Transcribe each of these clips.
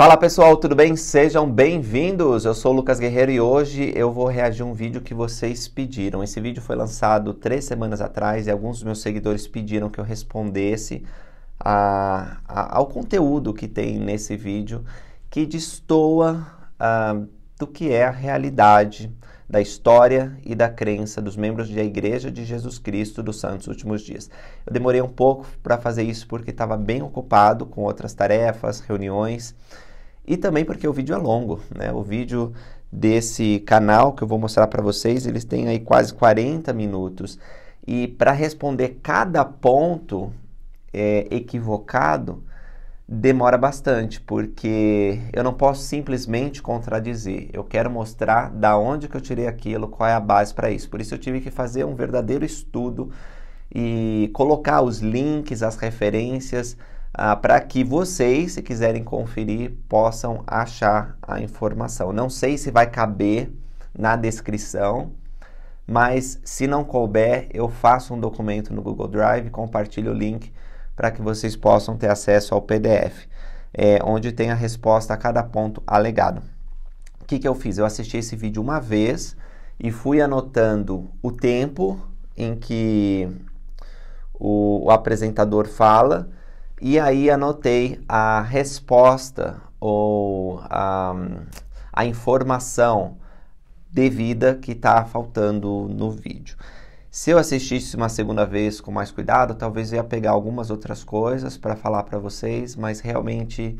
Fala pessoal, tudo bem? Sejam bem-vindos! Eu sou o Lucas Guerreiro e hoje eu vou reagir a um vídeo que vocês pediram. Esse vídeo foi lançado 3 semanas atrás e alguns dos meus seguidores pediram que eu respondesse ao conteúdo que tem nesse vídeo, que destoa do que é a realidade da história e da crença dos membros da Igreja de Jesus Cristo dos Santos Últimos Dias. Eu demorei um pouco para fazer isso porque estava bem ocupado com outras tarefas, reuniões, e também porque o vídeo é longo, né? O vídeo desse canal que eu vou mostrar para vocês, eles têm aí quase 40 minutos. E para responder cada ponto equivocado, demora bastante, porque eu não posso simplesmente contradizer. Eu quero mostrar da onde que eu tirei aquilo, qual é a base para isso. Por isso eu tive que fazer um verdadeiro estudo e colocar os links, as referências, para que vocês, se quiserem conferir, possam achar a informação. Não sei se vai caber na descrição, mas se não couber, eu faço um documento no Google Drive, compartilho o link para que vocês possam ter acesso ao PDF, onde tem a resposta a cada ponto alegado. O que eu fiz? Eu assisti esse vídeo uma vez e fui anotando o tempo em que o apresentador fala, e aí anotei a resposta ou a informação devida que está faltando no vídeo. Se eu assistisse uma segunda vez com mais cuidado, talvez eu ia pegar algumas outras coisas para falar para vocês, mas realmente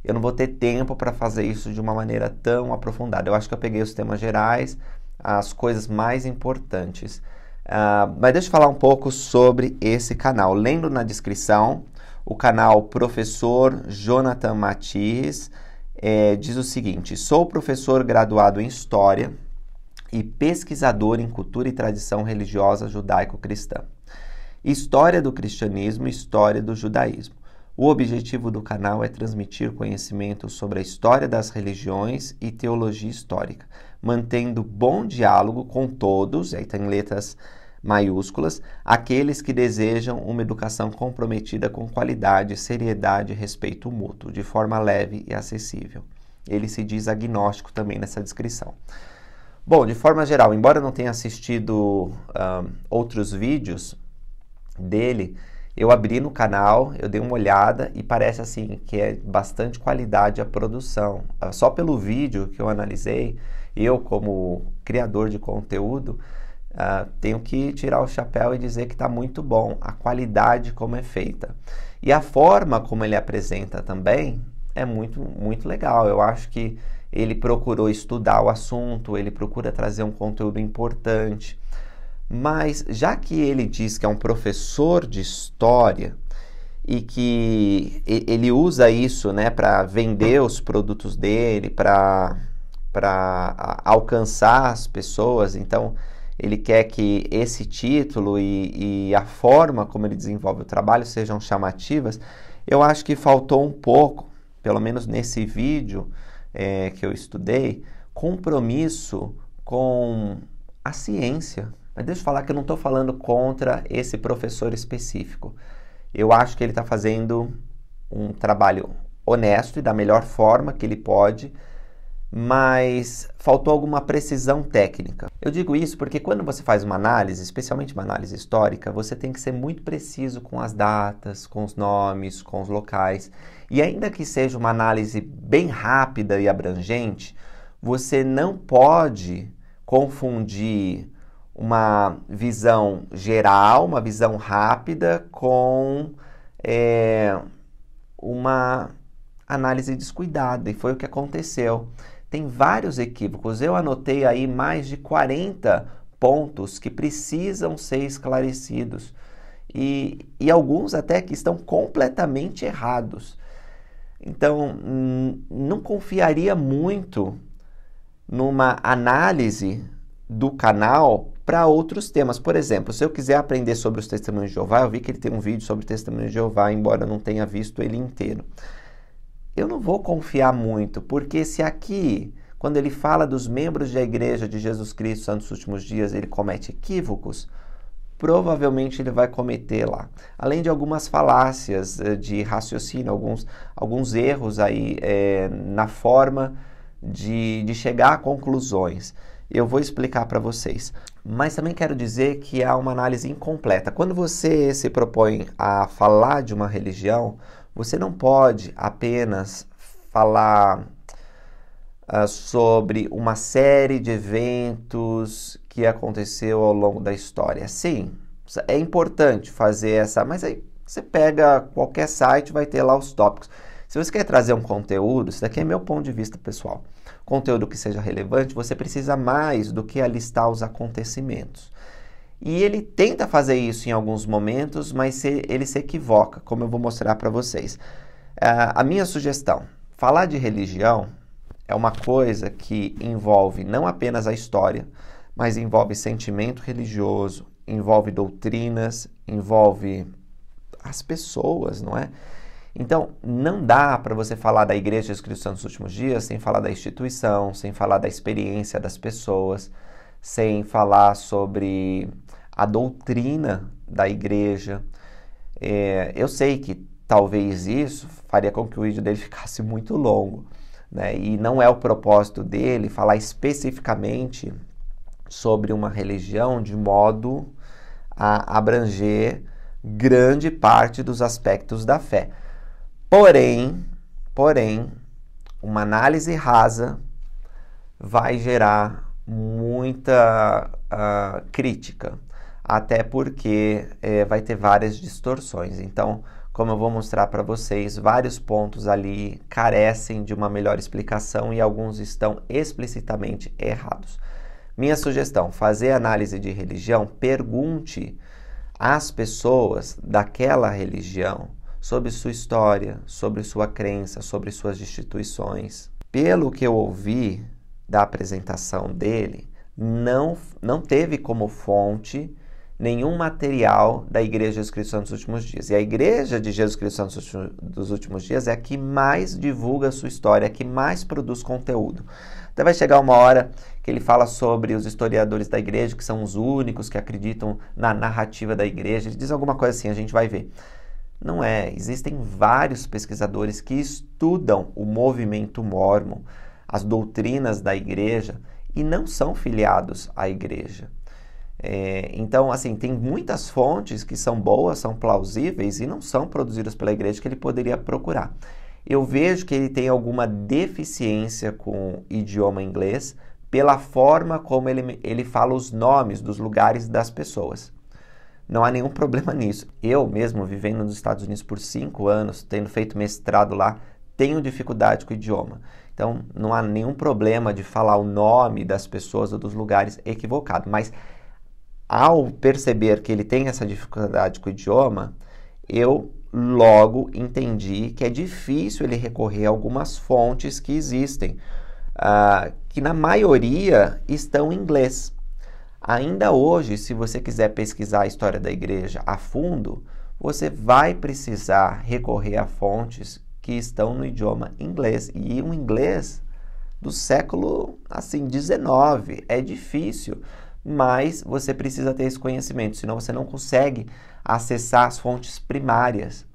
eu não vou ter tempo para fazer isso de uma maneira tão aprofundada. Eu acho que eu peguei os temas gerais, as coisas mais importantes. Mas deixa eu falar um pouco sobre esse canal. Lendo na descrição, o canal Professor Jonathan Matias diz o seguinte: sou professor graduado em História e pesquisador em cultura e tradição religiosa judaico-cristã. História do cristianismo e história do judaísmo. O objetivo do canal é transmitir conhecimento sobre a história das religiões e teologia histórica, mantendo bom diálogo com todos, aí tem letras maiúsculas, aqueles que desejam uma educação comprometida com qualidade, seriedade e respeito mútuo, de forma leve e acessível. Ele se diz agnóstico também nessa descrição. Bom, de forma geral, embora eu não tenha assistido outros vídeos dele, eu abri no canal, eu dei uma olhada e parece assim que é bastante qualidade a produção. Só pelo vídeo que eu analisei, eu como criador de conteúdo, tenho que tirar o chapéu e dizer que está muito bom, a qualidade como é feita. E a forma como ele apresenta também é muito, muito legal. Eu acho que ele procurou estudar o assunto, ele procura trazer um conteúdo importante. Mas já que ele diz que é um professor de história e que ele usa isso, né, para vender os produtos dele, para alcançar as pessoas, então ele quer que esse título e a forma como ele desenvolve o trabalho sejam chamativas, eu acho que faltou um pouco, pelo menos nesse vídeo que eu estudei, compromisso com a ciência. Mas deixa eu falar que eu não estou falando contra esse professor específico. Eu acho que ele está fazendo um trabalho honesto e da melhor forma que ele pode, mas faltou alguma precisão técnica. Eu digo isso porque quando você faz uma análise, especialmente uma análise histórica, você tem que ser muito preciso com as datas, com os nomes, com os locais. E ainda que seja uma análise bem rápida e abrangente, você não pode confundir uma visão geral, uma visão rápida com uma análise descuidada, e foi o que aconteceu. Tem vários equívocos. Eu anotei aí mais de 40 pontos que precisam ser esclarecidos e alguns até que estão completamente errados. Então, não confiaria muito numa análise do canal para outros temas. Por exemplo, se eu quiser aprender sobre os testemunhos de Jeová, eu vi que ele tem um vídeo sobre testemunhos de Jeová, embora eu não tenha visto ele inteiro. Eu não vou confiar muito, porque se aqui, quando ele fala dos membros da Igreja de Jesus Cristo Santos Últimos Dias, ele comete equívocos, provavelmente ele vai cometer lá. Além de algumas falácias de raciocínio, alguns erros aí na forma de chegar a conclusões. Eu vou explicar para vocês. Mas também quero dizer que há uma análise incompleta. Quando você se propõe a falar de uma religião, você não pode apenas falar sobre uma série de eventos que aconteceu ao longo da história. Sim, é importante fazer essa, mas aí você pega qualquer site, vai ter lá os tópicos. Se você quer trazer um conteúdo, isso daqui é meu ponto de vista pessoal, conteúdo que seja relevante, você precisa mais do que alistar os acontecimentos. E ele tenta fazer isso em alguns momentos, mas ele se equivoca, como eu vou mostrar para vocês. A minha sugestão, falar de religião é uma coisa que envolve não apenas a história, mas envolve sentimento religioso, envolve doutrinas, envolve as pessoas, não é? Então, não dá para você falar da Igreja de Jesus Cristo dos Últimos Dias sem falar da instituição, sem falar da experiência das pessoas, sem falar sobre a doutrina da igreja. Eu sei que talvez isso faria com que o vídeo dele ficasse muito longo, né? E não é o propósito dele falar especificamente sobre uma religião de modo a abranger grande parte dos aspectos da fé. Porém, uma análise rasa vai gerar muita crítica, até porque vai ter várias distorções. Então, como eu vou mostrar para vocês, vários pontos ali carecem de uma melhor explicação e alguns estão explicitamente errados. Minha sugestão, fazer análise de religião, pergunte às pessoas daquela religião sobre sua história, sobre sua crença, sobre suas instituições. Pelo que eu ouvi da apresentação dele, não teve como fonte nenhum material da Igreja de Jesus Cristo dos Últimos Dias. E a Igreja de Jesus Cristo dos Últimos Dias é a que mais divulga a sua história, é a que mais produz conteúdo. Até vai chegar uma hora que ele fala sobre os historiadores da Igreja, que são os únicos que acreditam na narrativa da Igreja. Ele diz alguma coisa assim, a gente vai ver. Não é. Existem vários pesquisadores que estudam o movimento mórmon, as doutrinas da Igreja, e não são filiados à Igreja. Então, assim, tem muitas fontes que são boas, são plausíveis e não são produzidas pela igreja que ele poderia procurar. Eu vejo que ele tem alguma deficiência com o idioma inglês pela forma como ele fala os nomes dos lugares das pessoas. Não há nenhum problema nisso. Eu mesmo, vivendo nos Estados Unidos por 5 anos, tendo feito mestrado lá, tenho dificuldade com o idioma. Então, não há nenhum problema de falar o nome das pessoas ou dos lugares equivocado, mas ao perceber que ele tem essa dificuldade com o idioma, eu logo entendi que é difícil ele recorrer a algumas fontes que existem, que na maioria estão em inglês. Ainda hoje, se você quiser pesquisar a história da igreja a fundo, você vai precisar recorrer a fontes que estão no idioma inglês. E um inglês do século XIX. É difícil, mas você precisa ter esse conhecimento, senão você não consegue acessar as fontes primárias.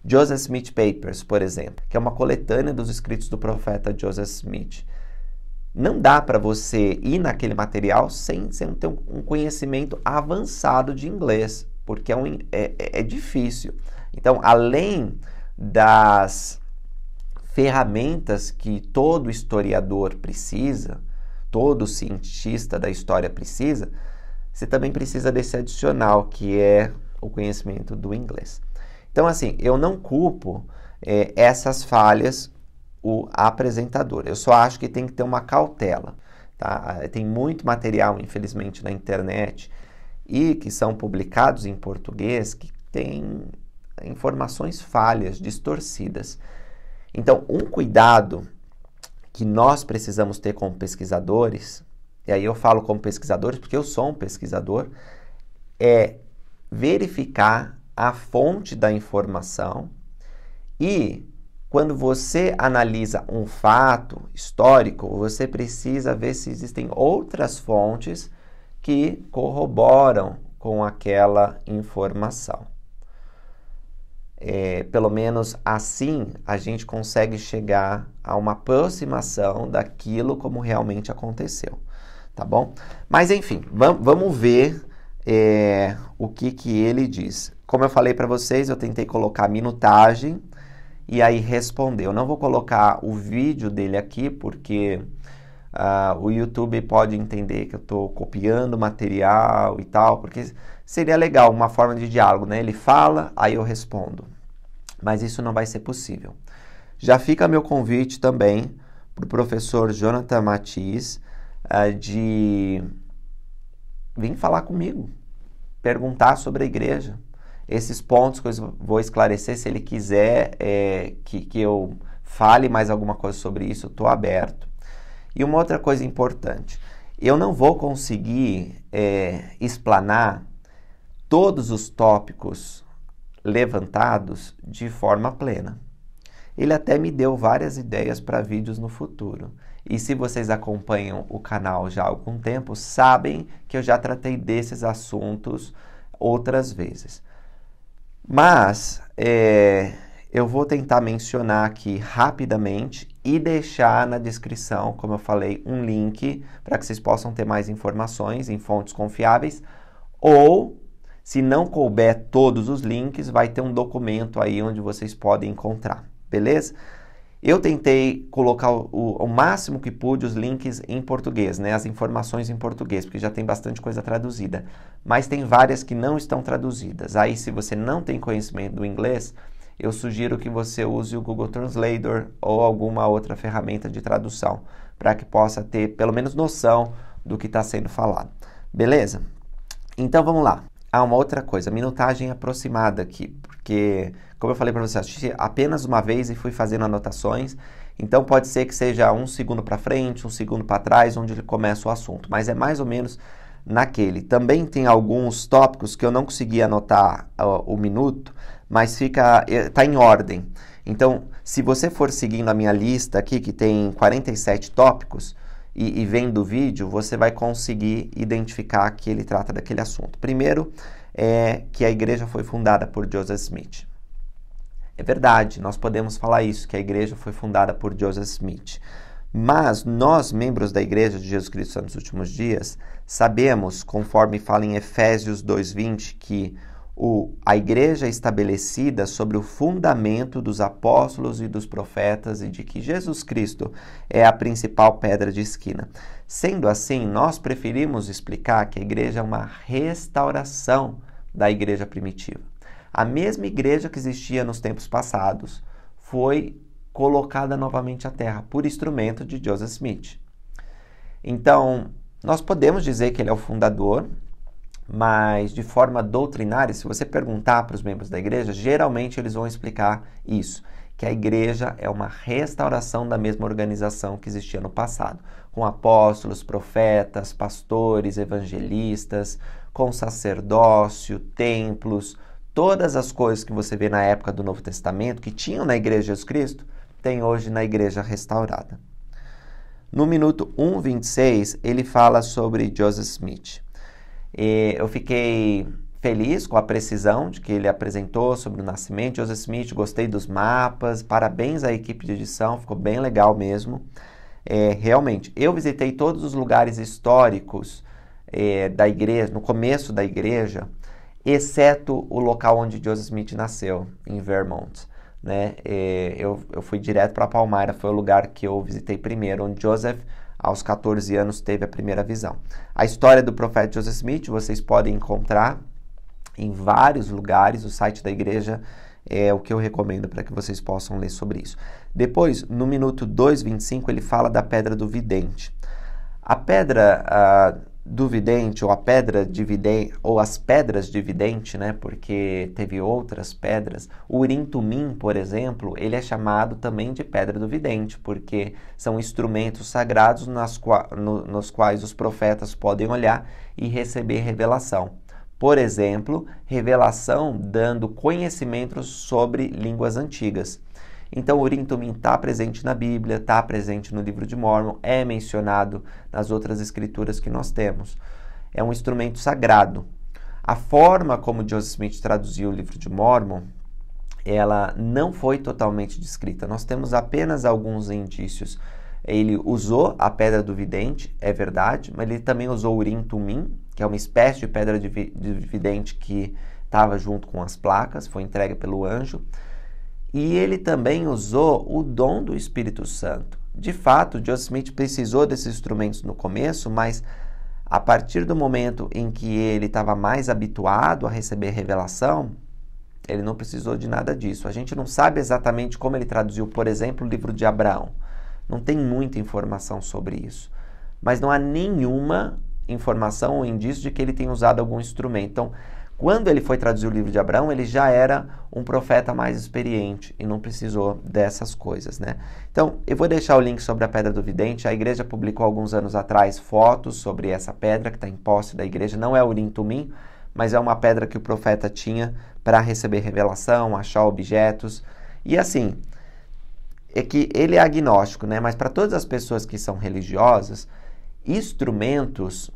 Joseph Smith Papers, por exemplo, que é uma coletânea dos escritos do profeta Joseph Smith. Não dá para você ir naquele material sem ter um conhecimento avançado de inglês, porque é difícil. Então, além das ferramentas que todo historiador precisa, todo cientista da história precisa, você também precisa desse adicional, que é o conhecimento do inglês. Então, assim, eu não culpo essas falhas o apresentador. Eu só acho que tem que ter uma cautela, tá? Tem muito material, infelizmente, na internet e que são publicados em português que tem informações falhas, distorcidas. Então, um cuidado que nós precisamos ter como pesquisadores, e aí eu falo como pesquisadores porque eu sou um pesquisador, é verificar a fonte da informação e, quando você analisa um fato histórico, você precisa ver se existem outras fontes que corroboram com aquela informação. Pelo menos assim a gente consegue chegar a uma aproximação daquilo como realmente aconteceu, tá bom? Mas enfim, vamos ver o que ele diz. Como eu falei para vocês, eu tentei colocar minutagem e aí responder. Eu não vou colocar o vídeo dele aqui porque o YouTube pode entender que eu estou copiando material e tal, porque seria legal uma forma de diálogo, né? Ele fala, aí eu respondo. Mas isso não vai ser possível. Já fica meu convite também para o professor Jonathan Matiz de vir falar comigo, perguntar sobre a igreja. Esses pontos que eu vou esclarecer, se ele quiser que eu fale mais alguma coisa sobre isso, eu estou aberto. E uma outra coisa importante, eu não vou conseguir explanar todos os tópicos levantados de forma plena. Ele até me deu várias ideias para vídeos no futuro. E se vocês acompanham o canal já há algum tempo, sabem que eu já tratei desses assuntos outras vezes. Mas eu vou tentar mencionar aqui rapidamente e deixar na descrição, como eu falei, um link para que vocês possam ter mais informações em fontes confiáveis, ou se não couber todos os links, vai ter um documento aí onde vocês podem encontrar, beleza? Eu tentei colocar o máximo que pude os links em português, né? As informações em português, porque já tem bastante coisa traduzida. Mas tem várias que não estão traduzidas. Aí, se você não tem conhecimento do inglês, eu sugiro que você use o Google Translator ou alguma outra ferramenta de tradução, para que possa ter pelo menos noção do que está sendo falado. Beleza? Então, vamos lá. Uma outra coisa, minutagem aproximada aqui, porque, como eu falei para você, assisti apenas uma vez e fui fazendo anotações, então pode ser que seja 1 segundo para frente, 1 segundo para trás, onde ele começa o assunto, mas é mais ou menos naquele. Também tem alguns tópicos que eu não consegui anotar o minuto, mas está em ordem. Então, se você for seguindo a minha lista aqui, que tem 47 tópicos, e vendo o vídeo, você vai conseguir identificar que ele trata daquele assunto. Primeiro, que a igreja foi fundada por Joseph Smith. É verdade, nós podemos falar isso, que a igreja foi fundada por Joseph Smith. Mas nós, membros da Igreja de Jesus Cristo nos Últimos Dias, sabemos, conforme fala em Efésios 2:20, que a igreja é estabelecida sobre o fundamento dos apóstolos e dos profetas e de que Jesus Cristo é a principal pedra de esquina. Sendo assim, nós preferimos explicar que a igreja é uma restauração da igreja primitiva. A mesma igreja que existia nos tempos passados foi colocada novamente à terra por instrumento de Joseph Smith. Então, nós podemos dizer que ele é o fundador, mas de forma doutrinária, se você perguntar para os membros da igreja, geralmente eles vão explicar isso, que a igreja é uma restauração da mesma organização que existia no passado, com apóstolos, profetas, pastores, evangelistas, com sacerdócio, templos, todas as coisas que você vê na época do Novo Testamento, que tinham na igreja de Jesus Cristo, tem hoje na igreja restaurada. No minuto 1:26, ele fala sobre Joseph Smith. Eu fiquei feliz com a precisão de que ele apresentou sobre o nascimento de Joseph Smith, gostei dos mapas, parabéns à equipe de edição, ficou bem legal mesmo. Realmente, eu visitei todos os lugares históricos da igreja, no começo da igreja, exceto o local onde Joseph Smith nasceu, em Vermont. Né? Eu fui direto para Palmyra, foi o lugar que eu visitei primeiro, onde Joseph, aos 14 anos, teve a primeira visão. A história do profeta Joseph Smith vocês podem encontrar em vários lugares. O site da igreja é o que eu recomendo para que vocês possam ler sobre isso. Depois, no minuto 2:25, ele fala da pedra do vidente. A pedra do vidente, ou a pedra de vidente, ou as pedras de vidente, né? Porque teve outras pedras. O Urim Tumim, por exemplo, ele é chamado também de pedra do vidente, porque são instrumentos sagrados nos quais os profetas podem olhar e receber revelação. Por exemplo, revelação dando conhecimentos sobre línguas antigas. Então, o Urim Tumim está presente na Bíblia, está presente no livro de Mórmon, é mencionado nas outras escrituras que nós temos. É um instrumento sagrado. A forma como Joseph Smith traduziu o livro de Mórmon, ela não foi totalmente descrita. Nós temos apenas alguns indícios. Ele usou a pedra do vidente, é verdade, mas ele também usou o Urim Tumim, que é uma espécie de pedra de vidente que estava junto com as placas, foi entregue pelo anjo. E ele também usou o dom do Espírito Santo. De fato, Joseph Smith precisou desses instrumentos no começo, mas a partir do momento em que ele estava mais habituado a receber revelação, ele não precisou de nada disso. A gente não sabe exatamente como ele traduziu, por exemplo, o livro de Abraão. Não tem muita informação sobre isso. Mas não há nenhuma informação ou indício de que ele tenha usado algum instrumento. Então, quando ele foi traduzir o livro de Abraão, ele já era um profeta mais experiente e não precisou dessas coisas, né? Então, eu vou deixar o link sobre a Pedra do Vidente. A igreja publicou alguns anos atrás fotos sobre essa pedra que está em posse da igreja. Não é o Urim Tumim, mas é uma pedra que o profeta tinha para receber revelação, achar objetos. E assim, é que ele é agnóstico, né? Mas para todas as pessoas que são religiosas, instrumentos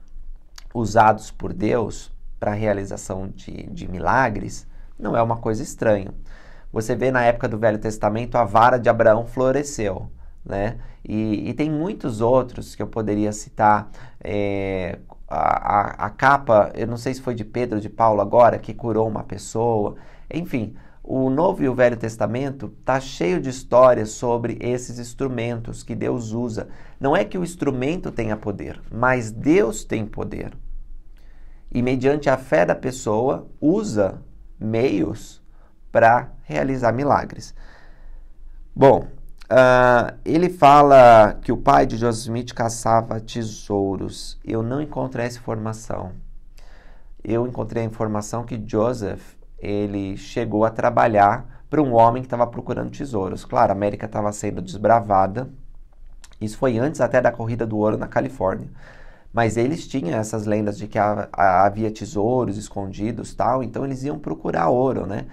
usados por Deus para a realização de milagres não é uma coisa estranha. Você vê na época do Velho Testamento a vara de Abraão floresceu, né? E tem muitos outros que eu poderia citar. A capa, eu não sei se foi de Pedro ou de Paulo agora, que curou uma pessoa. Enfim, o Novo e o Velho Testamento está cheio de histórias sobre esses instrumentos que Deus usa. Não é que o instrumento tenha poder, mas Deus tem poder. E mediante a fé da pessoa, usa meios para realizar milagres. Bom, ele fala que o pai de Joseph Smith caçava tesouros. Eu não encontrei essa informação. Eu encontrei a informação que Joseph, ele chegou a trabalhar para um homem que estava procurando tesouros. Claro, a América estava sendo desbravada. Isso foi antes até da corrida do ouro na Califórnia. Mas eles tinham essas lendas de que havia tesouros escondidos, tal, então eles iam procurar ouro, né?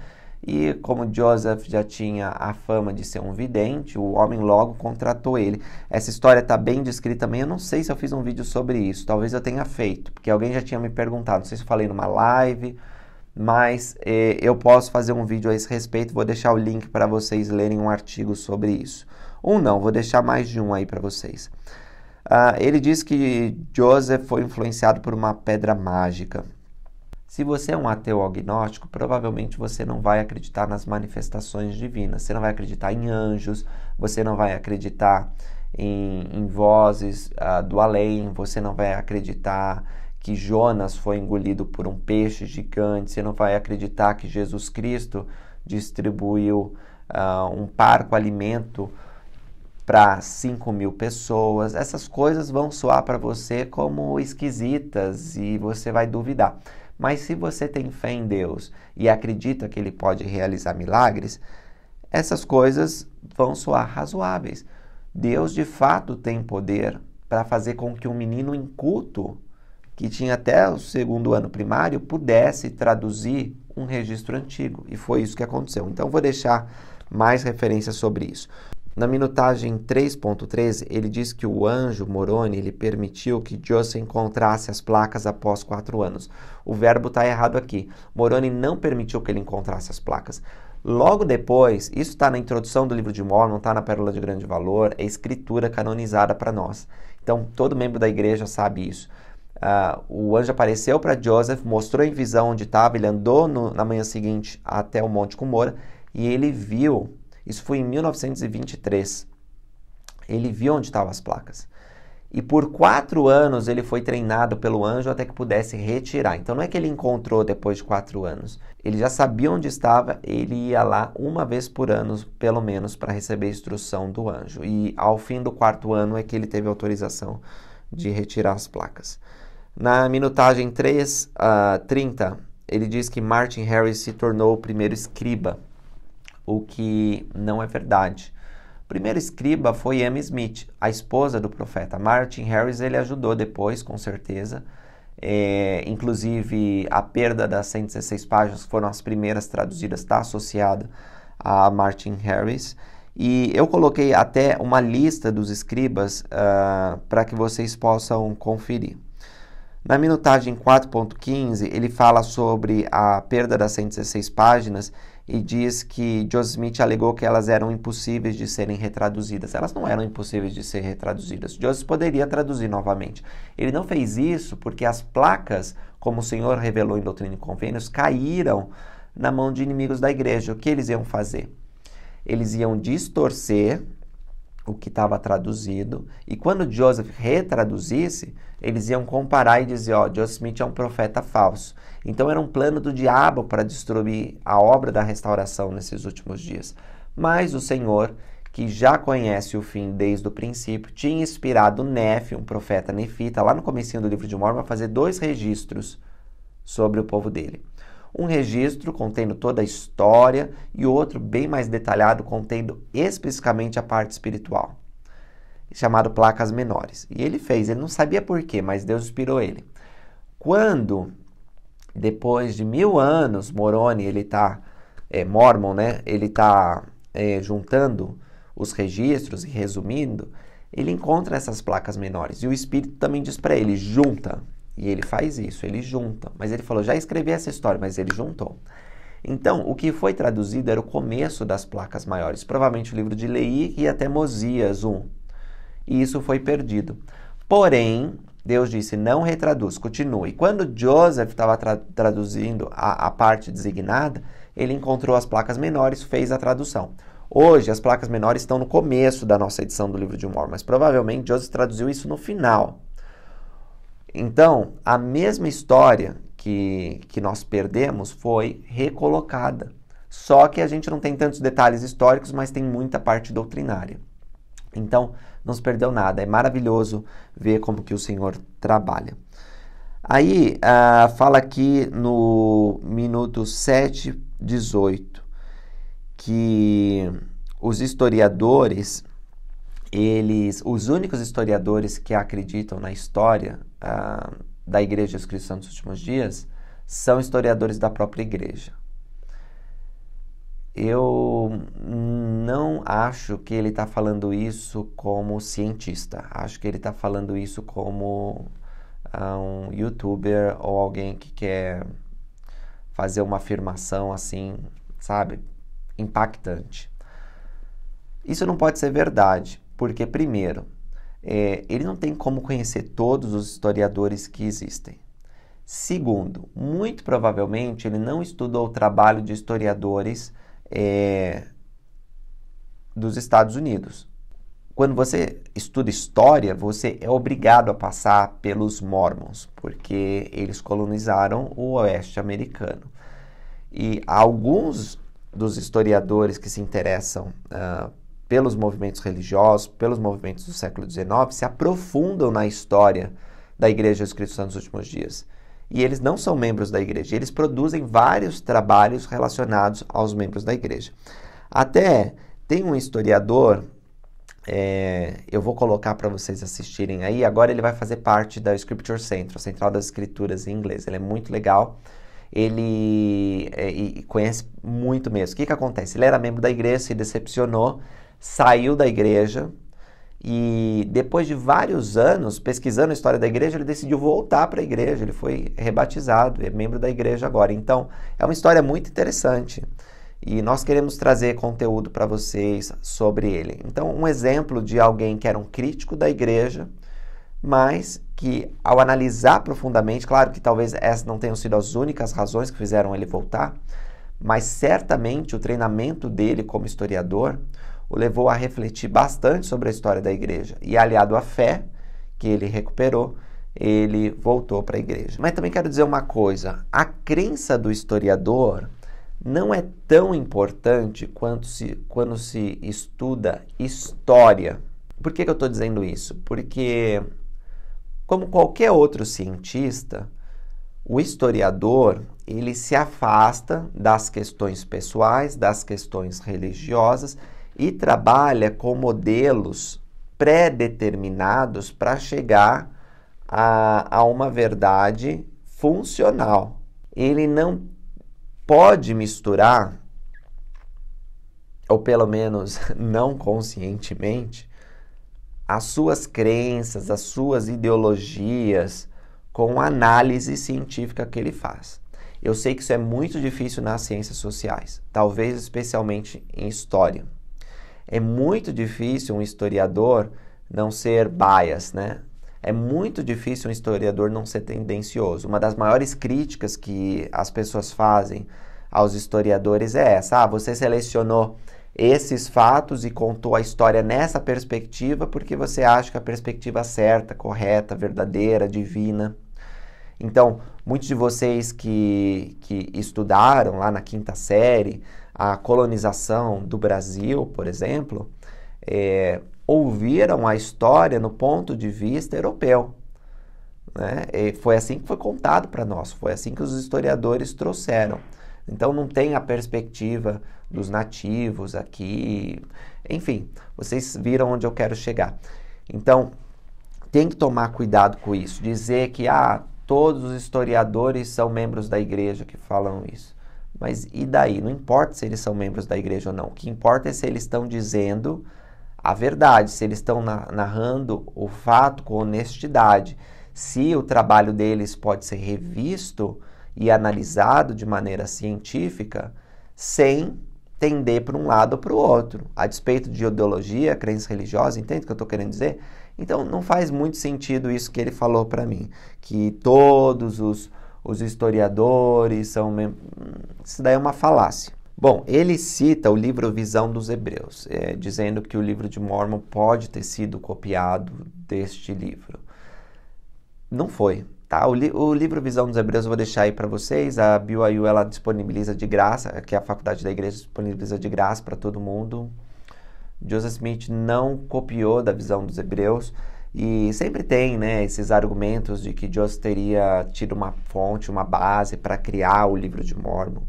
E como Joseph já tinha a fama de ser um vidente, o homem logo contratou ele. Essa história está bem descrita também, eu não sei se eu fiz um vídeo sobre isso, talvez eu tenha feito, porque alguém já tinha me perguntado, não sei se eu falei numa live, mas eu posso fazer um vídeo a esse respeito, vou deixar o link para vocês lerem um artigo sobre isso. Ou não, vou deixar mais de um aí para vocês. Ele diz que Joseph foi influenciado por uma pedra mágica. Se você é um ateu agnóstico, provavelmente você não vai acreditar nas manifestações divinas. Você não vai acreditar em anjos, você não vai acreditar em vozes do além, você não vai acreditar que Jonas foi engolido por um peixe gigante, você não vai acreditar que Jesus Cristo distribuiu um parco alimento para 5.000 pessoas. Essas coisas vão soar para você como esquisitas e você vai duvidar. Mas se você tem fé em Deus e acredita que Ele pode realizar milagres, essas coisas vão soar razoáveis. Deus de fato tem poder para fazer com que um menino inculto, que tinha até o 2º ano primário, pudesse traduzir um registro antigo. E foi isso que aconteceu. Então vou deixar mais referências sobre isso. Na minutagem 3.13, ele diz que o anjo Moroni, ele permitiu que Joseph encontrasse as placas após 4 anos. O verbo está errado aqui. Moroni não permitiu que ele encontrasse as placas. Logo depois, isso está na introdução do livro de Mórmon, está na Pérola de Grande Valor, é escritura canonizada para nós. Então, todo membro da igreja sabe isso. O anjo apareceu para Joseph, mostrou em visão onde estava, ele andou na manhã seguinte até o Monte Cumora e ele viu. Isso foi em 1923. Ele viu onde estavam as placas. E por 4 anos ele foi treinado pelo anjo até que pudesse retirar. Então não é que ele encontrou depois de 4 anos. Ele já sabia onde estava, ele ia lá uma vez por ano, pelo menos, para receber a instrução do anjo. E ao fim do 4º ano é que ele teve autorização de retirar as placas. Na minutagem 3:30, ele diz que Martin Harris se tornou o primeiro escriba, o que não é verdade. O primeiro escriba foi Amy Smith, a esposa do profeta. Martin Harris ele ajudou depois, com certeza. Inclusive, a perda das 116 páginas, que foram as primeiras traduzidas, está associada a Martin Harris. E eu coloquei até uma lista dos escribas para que vocês possam conferir. Na minutagem 4.15, ele fala sobre a perda das 116 páginas e diz que Joseph Smith alegou que elas eram impossíveis de serem retraduzidas. Elas não eram impossíveis de ser retraduzidas. Joseph poderia traduzir novamente. Ele não fez isso porque as placas, como o Senhor revelou em Doutrina e Convênios, caíram na mão de inimigos da igreja. O que eles iam fazer? Eles iam distorcer o que estava traduzido, e quando Joseph retraduzisse, eles iam comparar e dizer, Joseph Smith é um profeta falso. Então era um plano do diabo para destruir a obra da restauração nesses últimos dias. Mas o Senhor, que já conhece o fim desde o princípio, tinha inspirado Nefe, um profeta nefita, lá no comecinho do livro de Mórmon, a fazer 2 registros sobre o povo dele. Um registro contendo toda a história e outro bem mais detalhado contendo especificamente a parte espiritual, chamado Placas Menores. E ele não sabia por quê, mas Deus inspirou ele. Quando, depois de 1000 anos, Moroni, Mormon, né, ele está juntando os registros e resumindo, ele encontra essas placas menores. E o Espírito também diz para ele, junta. E ele faz isso, ele junta. Mas ele falou, já escrevi essa história, mas ele juntou. Então, o que foi traduzido era o começo das placas maiores. Provavelmente o livro de Leí e até Mosias 1. E isso foi perdido. Porém, Deus disse, não retraduz, continue. E quando Joseph estava traduzindo a parte designada, ele encontrou as placas menores, fez a tradução. Hoje, as placas menores estão no começo da nossa edição do livro de Mórmon, mas provavelmente Joseph traduziu isso no final. Então, a mesma história que nós perdemos foi recolocada. Só que a gente não tem tantos detalhes históricos, mas tem muita parte doutrinária. Então, não se perdeu nada. É maravilhoso ver como que o Senhor trabalha. Aí, fala aqui no minuto 7:18 que os historiadores, os únicos historiadores que acreditam na história da Igreja dos Cristãos dos Últimos Dias são historiadores da própria Igreja. Eu não acho que ele está falando isso como cientista. Acho que ele está falando isso como um youtuber ou alguém que quer fazer uma afirmação assim, sabe, impactante. Isso não pode ser verdade, porque, primeiro, ele não tem como conhecer todos os historiadores que existem. Segundo, muito provavelmente ele não estudou o trabalho de historiadores dos Estados Unidos. Quando você estuda história, você é obrigado a passar pelos Mormons, porque eles colonizaram o oeste americano. E alguns dos historiadores que se interessam pelos movimentos religiosos, pelos movimentos do século XIX, se aprofundam na história da Igreja dos Cristãos dos Últimos Dias. E eles não são membros da igreja, eles produzem vários trabalhos relacionados aos membros da igreja. Até tem um historiador, eu vou colocar para vocês assistirem aí, agora ele vai fazer parte da Scripture Central, Central das Escrituras em inglês. Ele é muito legal, ele conhece muito mesmo. O que acontece? Ele era membro da igreja, se decepcionou, saiu da igreja e depois de vários anos pesquisando a história da igreja, ele decidiu voltar para a igreja, ele foi rebatizado, é membro da igreja agora. Então, é uma história muito interessante e nós queremos trazer conteúdo para vocês sobre ele. Então, um exemplo de alguém que era um crítico da igreja, mas que ao analisar profundamente, claro que talvez essas não tenham sido as únicas razões que fizeram ele voltar, mas certamente o treinamento dele como historiador o levou a refletir bastante sobre a história da igreja. E aliado à fé que ele recuperou, ele voltou para a igreja. Mas também quero dizer uma coisa, a crença do historiador não é tão importante quando se estuda história. Por que eu estou dizendo isso? Porque, como qualquer outro cientista, o historiador ele se afasta das questões pessoais, das questões religiosas e trabalha com modelos pré-determinados para chegar a uma verdade funcional. Ele não pode misturar, ou pelo menos não conscientemente, as suas crenças, as suas ideologias com a análise científica que ele faz. Eu sei que isso é muito difícil nas ciências sociais, talvez especialmente em história. É muito difícil um historiador não ser bias, né? É muito difícil um historiador não ser tendencioso. Uma das maiores críticas que as pessoas fazem aos historiadores é essa: você selecionou esses fatos e contou a história nessa perspectiva porque você acha que a perspectiva certa, correta, verdadeira, divina. Então, muitos de vocês que estudaram lá na quinta série a colonização do Brasil, por exemplo, ouviram a história no ponto de vista europeu, né? E foi assim que foi contado para nós, foi assim que os historiadores trouxeram. Então não tem a perspectiva dos nativos aqui, enfim, vocês viram onde eu quero chegar. Então, tem que tomar cuidado com isso, dizer que todos os historiadores são membros da igreja que falam isso. Mas e daí? Não importa se eles são membros da igreja ou não. O que importa é se eles estão dizendo a verdade, se eles estão narrando o fato com honestidade. Se o trabalho deles pode ser revisto e analisado de maneira científica, sem tender para um lado ou para o outro, a despeito de ideologia, crença religiosa, entende o que eu estou querendo dizer? Então, não faz muito sentido isso que ele falou para mim, que todos os historiadores são... Isso daí é uma falácia. Bom, ele cita o livro Visão dos Hebreus, dizendo que o livro de Mórmon pode ter sido copiado deste livro. Não foi, tá? O livro Visão dos Hebreus eu vou deixar aí para vocês. A BYU, ela disponibiliza de graça, que é a faculdade da igreja disponibiliza de graça para todo mundo. Joseph Smith não copiou da Visão dos Hebreus e sempre tem, né, esses argumentos de que Joseph teria tido uma fonte, uma base para criar o livro de Mórmon.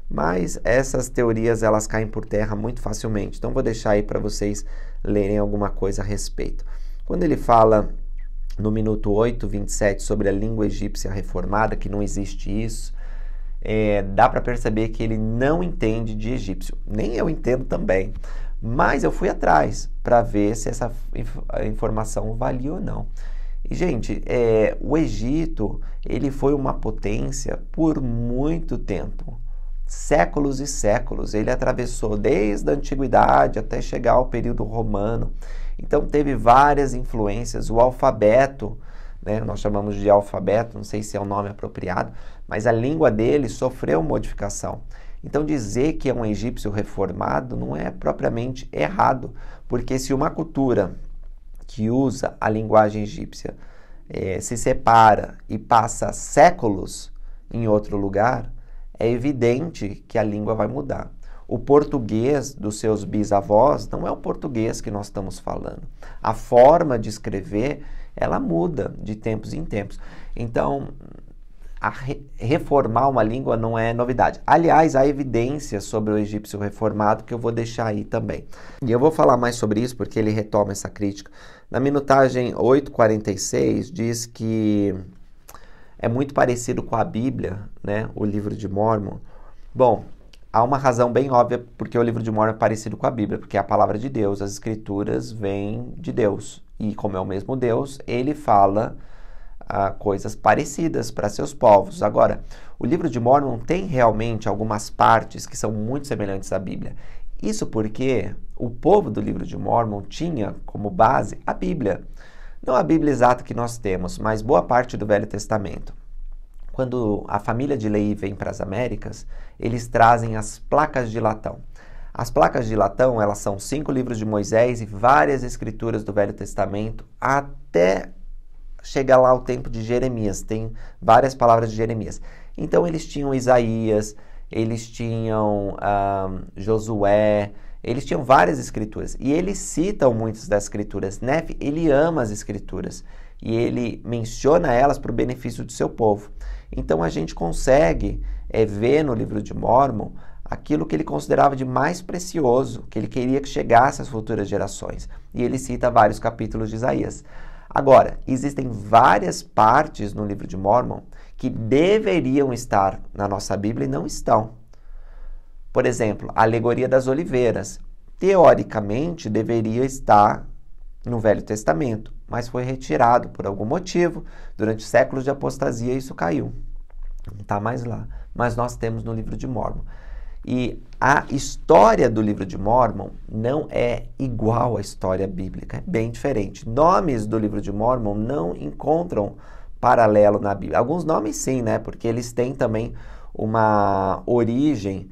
Mas essas teorias elas caem por terra muito facilmente. Então vou deixar aí para vocês lerem alguma coisa a respeito. Quando ele fala no minuto 8:27 sobre a língua egípcia reformada, que não existe isso, dá para perceber que ele não entende de egípcio. Nem eu entendo também. Mas eu fui atrás para ver se essa informação valia ou não. E, gente, o Egito, ele foi uma potência por muito tempo. Séculos e séculos. Ele atravessou desde a antiguidade até chegar ao período romano. Então, teve várias influências. O alfabeto, né, nós chamamos de alfabeto, não sei se é o nome apropriado, mas a língua dele sofreu modificação. Então, dizer que é um egípcio reformado não é propriamente errado, porque se uma cultura que usa a linguagem egípcia se separa e passa séculos em outro lugar, é evidente que a língua vai mudar. O português dos seus bisavós não é o português que nós estamos falando. A forma de escrever, ela muda de tempos em tempos. Então, reformar uma língua não é novidade. Aliás, há evidências sobre o egípcio reformado que eu vou deixar aí também. E eu vou falar mais sobre isso porque ele retoma essa crítica. Na minutagem 8:46 diz que é muito parecido com a Bíblia, né, o livro de Mórmon. Bom, há uma razão bem óbvia porque o livro de Mórmon é parecido com a Bíblia, porque é a palavra de Deus, as escrituras vêm de Deus. E como é o mesmo Deus, ele fala coisas parecidas para seus povos. Agora, o livro de Mórmon tem realmente algumas partes que são muito semelhantes à Bíblia. Isso porque o povo do livro de Mórmon tinha como base a Bíblia. Não a Bíblia exata que nós temos, mas boa parte do Velho Testamento. Quando a família de Leí vem para as Américas, eles trazem as placas de latão. As placas de latão, elas são 5 livros de Moisés e várias escrituras do Velho Testamento até chega lá o tempo de Jeremias, tem várias palavras de Jeremias. Então eles tinham Isaías, eles tinham Josué, eles tinham várias escrituras. E eles citam muitas das escrituras. Nefe, ele ama as escrituras e ele menciona elas para o benefício do seu povo. Então a gente consegue ver no livro de Mórmon aquilo que ele considerava de mais precioso, que ele queria que chegasse às futuras gerações. E ele cita vários capítulos de Isaías. Agora, existem várias partes no livro de Mórmon que deveriam estar na nossa Bíblia e não estão. Por exemplo, a alegoria das oliveiras. Teoricamente, deveria estar no Velho Testamento, mas foi retirado por algum motivo. Durante séculos de apostasia isso caiu. Não está mais lá. Mas nós temos no livro de Mórmon. E a história do livro de Mórmon não é igual à história bíblica, é bem diferente. Nomes do livro de Mórmon não encontram paralelo na Bíblia. Alguns nomes sim, né? Porque eles têm também uma origem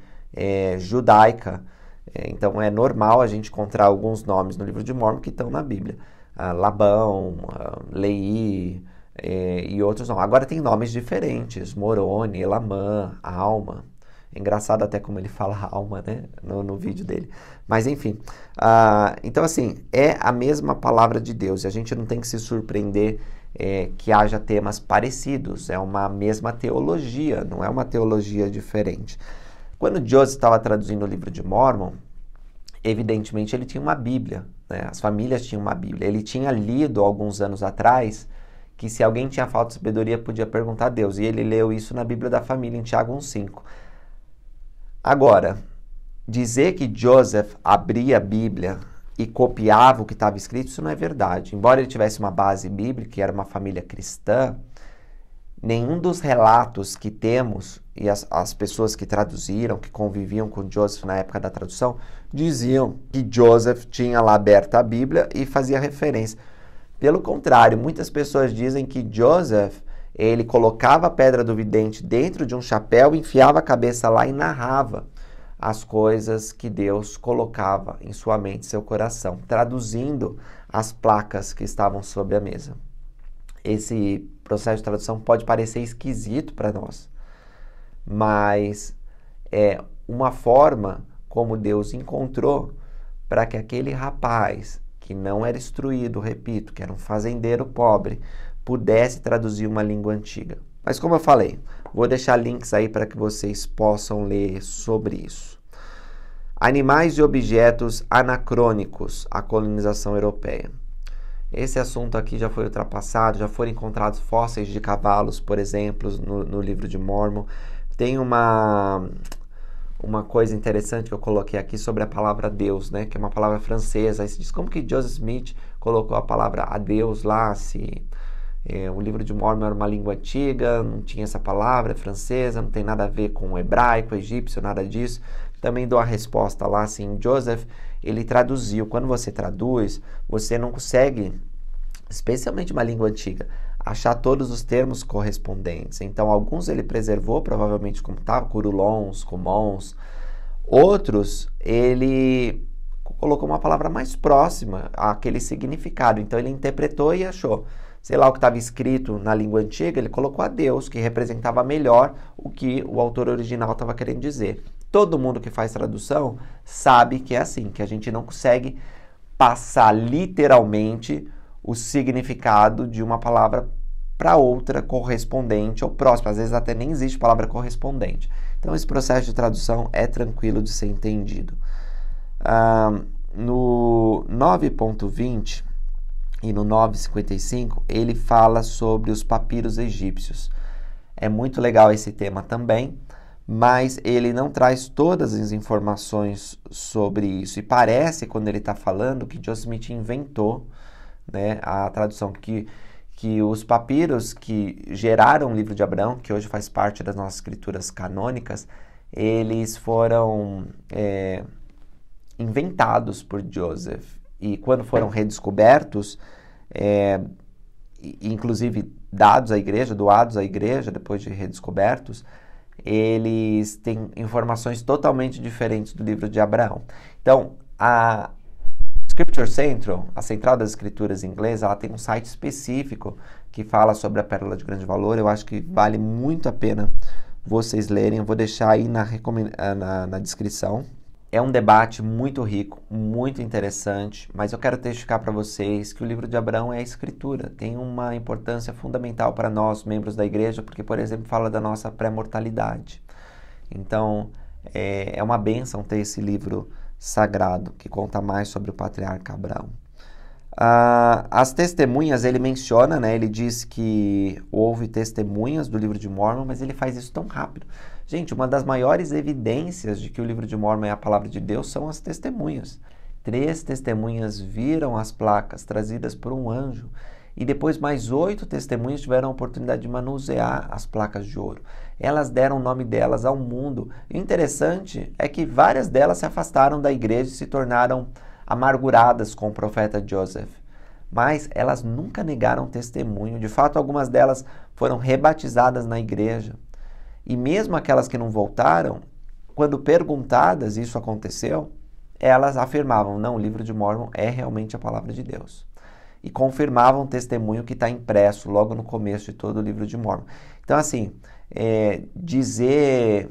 judaica. Então é normal a gente encontrar alguns nomes no livro de Mórmon que estão na Bíblia. Labão, Leí e outros nomes. Agora tem nomes diferentes, Moroni, Elamã, Alma. É engraçado até como ele fala alma, né? No vídeo dele. Mas enfim. Então assim, é a mesma palavra de Deus. E a gente não tem que se surpreender que haja temas parecidos. É uma mesma teologia, não é uma teologia diferente. Quando Joseph estava traduzindo o livro de Mórmon, evidentemente ele tinha uma Bíblia, né? As famílias tinham uma Bíblia. Ele tinha lido alguns anos atrás que se alguém tinha falta de sabedoria podia perguntar a Deus. E ele leu isso na Bíblia da família, em Tiago 1,5. Agora, dizer que Joseph abria a Bíblia e copiava o que estava escrito, isso não é verdade. Embora ele tivesse uma base bíblica, que era uma família cristã, nenhum dos relatos que temos, e as pessoas que traduziram, que conviviam com Joseph na época da tradução, diziam que Joseph tinha lá aberta a Bíblia e fazia referência. Pelo contrário, muitas pessoas dizem que Joseph, ele colocava a pedra do vidente dentro de um chapéu, enfiava a cabeça lá e narrava as coisas que Deus colocava em sua mente, seu coração, traduzindo as placas que estavam sobre a mesa. Esse processo de tradução pode parecer esquisito para nós, mas é uma forma como Deus encontrou para que aquele rapaz, que não era instruído, repito, que era um fazendeiro pobre, pudesse traduzir uma língua antiga. Mas como eu falei, vou deixar links aí para que vocês possam ler sobre isso. Animais e objetos anacrônicos à colonização europeia. Esse assunto aqui já foi ultrapassado, já foram encontrados fósseis de cavalos, por exemplo, no livro de Mórmon. Tem uma coisa interessante que eu coloquei aqui sobre a palavra Deus, né? Que é uma palavra francesa. Aí se diz como que Joseph Smith colocou a palavra a Deus lá, se o livro de Mórmon era uma língua antiga, não tinha essa palavra, é francesa, não tem nada a ver com o hebraico, egípcio, nada disso. Também dou a resposta lá, assim, Joseph, ele traduziu. Quando você traduz, você não consegue, especialmente uma língua antiga, achar todos os termos correspondentes. Então, alguns ele preservou, provavelmente como estava, curulons, cumons. Outros, ele colocou uma palavra mais próxima àquele significado. Então, ele interpretou e achou. Sei lá o que estava escrito na língua antiga, ele colocou a Deus, que representava melhor o que o autor original estava querendo dizer. Todo mundo que faz tradução sabe que é assim, que a gente não consegue passar literalmente o significado de uma palavra para outra correspondente ou próxima. Às vezes até nem existe palavra correspondente. Então esse processo de tradução é tranquilo de ser entendido. No 9.20 e no 9.55 ele fala sobre os papiros egípcios. É muito legal esse tema também, mas ele não traz todas as informações sobre isso. E parece, quando ele está falando, que Joseph Smith inventou, né, a tradução, que os papiros que geraram o livro de Abraão, que hoje faz parte das nossas escrituras canônicas, eles foram inventados por Joseph. E quando foram redescobertos, inclusive doados à igreja, depois de redescobertos, eles têm informações totalmente diferentes do livro de Abraão. Então, a Scripture Central, a Central das Escrituras em inglês, ela tem um site específico que fala sobre a Pérola de Grande Valor. Eu acho que vale muito a pena vocês lerem. Eu vou deixar aí na descrição. É um debate muito rico, muito interessante, mas eu quero testificar para vocês que o livro de Abraão é a Escritura. Tem uma importância fundamental para nós, membros da igreja, porque, por exemplo, fala da nossa pré-mortalidade. Então, é uma bênção ter esse livro sagrado que conta mais sobre o patriarca Abraão. As testemunhas, ele menciona, né? Ele diz que houve testemunhas do livro de Mórmon, mas ele faz isso tão rápido. Gente, uma das maiores evidências de que o livro de Mórmon é a palavra de Deus são as testemunhas. 3 testemunhas viram as placas trazidas por um anjo e depois mais 8 testemunhas tiveram a oportunidade de manusear as placas de ouro. Elas deram o nome delas ao mundo. O interessante é que várias delas se afastaram da igreja e se tornaram amarguradas com o profeta Joseph. Mas elas nunca negaram testemunho. De fato, algumas delas foram rebatizadas na igreja. E mesmo aquelas que não voltaram, quando perguntadas isso aconteceu, elas afirmavam, não, o livro de Mórmon é realmente a palavra de Deus. E confirmavam o testemunho que está impresso logo no começo de todo o livro de Mórmon. Então, assim, dizer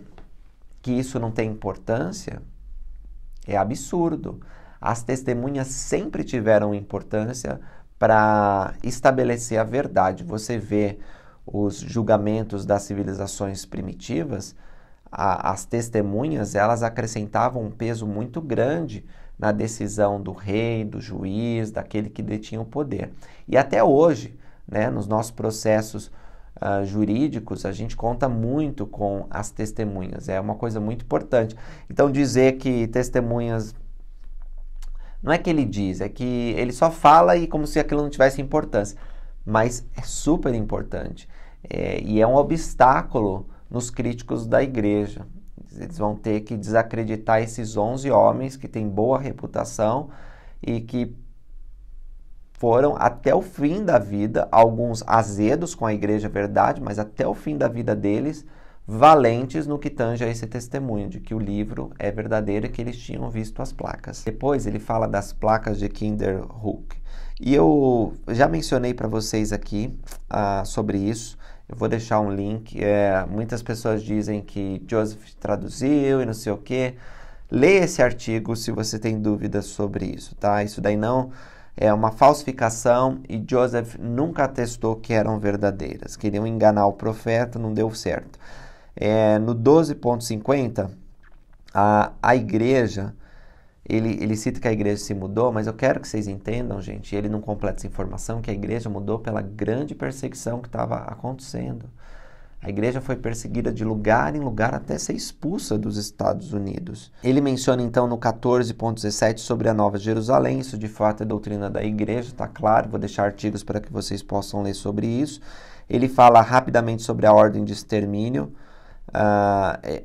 que isso não tem importância é absurdo. As testemunhas sempre tiveram importância para estabelecer a verdade. Você vê os julgamentos das civilizações primitivas, as testemunhas, elas acrescentavam um peso muito grande na decisão do rei, do juiz, daquele que detinha o poder. E até hoje, né, nos nossos processos jurídicos, a gente conta muito com as testemunhas. É uma coisa muito importante. Então, dizer que testemunhas... Não é que ele diz, é que ele só fala e como se aquilo não tivesse importância. Mas é super importante. E é um obstáculo nos críticos da igreja. Eles vão ter que desacreditar esses 11 homens que têm boa reputação e que foram até o fim da vida, alguns azedos com a igreja, verdade, mas até o fim da vida deles, valentes no que tange a esse testemunho de que o livro é verdadeiro e que eles tinham visto as placas. Depois ele fala das placas de Kinderhook. E eu já mencionei para vocês aqui sobre isso. Eu vou deixar um link. Muitas pessoas dizem que Joseph traduziu e não sei o quê. Leia esse artigo se você tem dúvidas sobre isso, tá? Isso daí não é uma falsificação e Joseph nunca atestou que eram verdadeiras. Queriam enganar o profeta, não deu certo. No 12.50, a igreja, ele cita que a igreja se mudou, mas eu quero que vocês entendam, gente, ele não completa essa informação, que a igreja mudou pela grande perseguição que estava acontecendo. A igreja foi perseguida de lugar em lugar até ser expulsa dos Estados Unidos. Ele menciona então no 14.17 sobre a Nova Jerusalém, isso de fato é doutrina da igreja, está claro, vou deixar artigos para que vocês possam ler sobre isso. Ele fala rapidamente sobre a ordem de extermínio.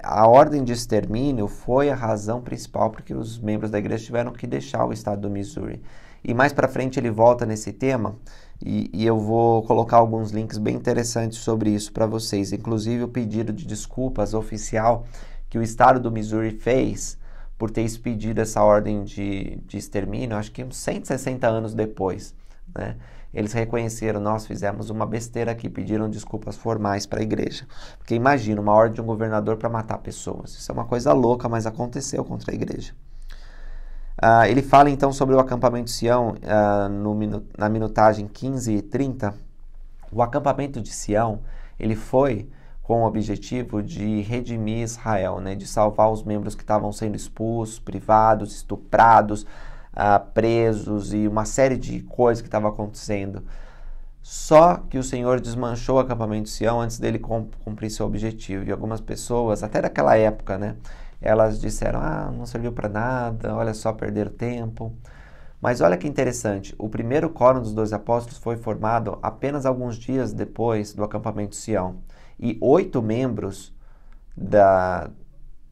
A ordem de extermínio foi a razão principal porque os membros da igreja tiveram que deixar o estado do Missouri. E mais para frente ele volta nesse tema e eu vou colocar alguns links bem interessantes sobre isso para vocês. Inclusive o pedido de desculpas oficial que o estado do Missouri fez por ter expedido essa ordem de extermínio, acho que uns 160 anos depois, né? Eles reconheceram, nós fizemos uma besteira aqui, pediram desculpas formais para a igreja. Porque imagina, uma ordem de um governador para matar pessoas. Isso é uma coisa louca, mas aconteceu contra a igreja. Ele fala então sobre o acampamento de Sião, na minutagem 15 e 30. O acampamento de Sião, ele foi com o objetivo de redimir Israel, né? De salvar os membros que estavam sendo expulsos, privados, estuprados, presos e uma série de coisas que estavam acontecendo. Só que o Senhor desmanchou o acampamento de Sião antes dele cumprir seu objetivo. E algumas pessoas, até daquela época, né, elas disseram, não serviu para nada, olha só, perderam tempo. Mas olha que interessante, o primeiro quórum dos 12 apóstolos foi formado apenas alguns dias depois do acampamento de Sião. E 8 membros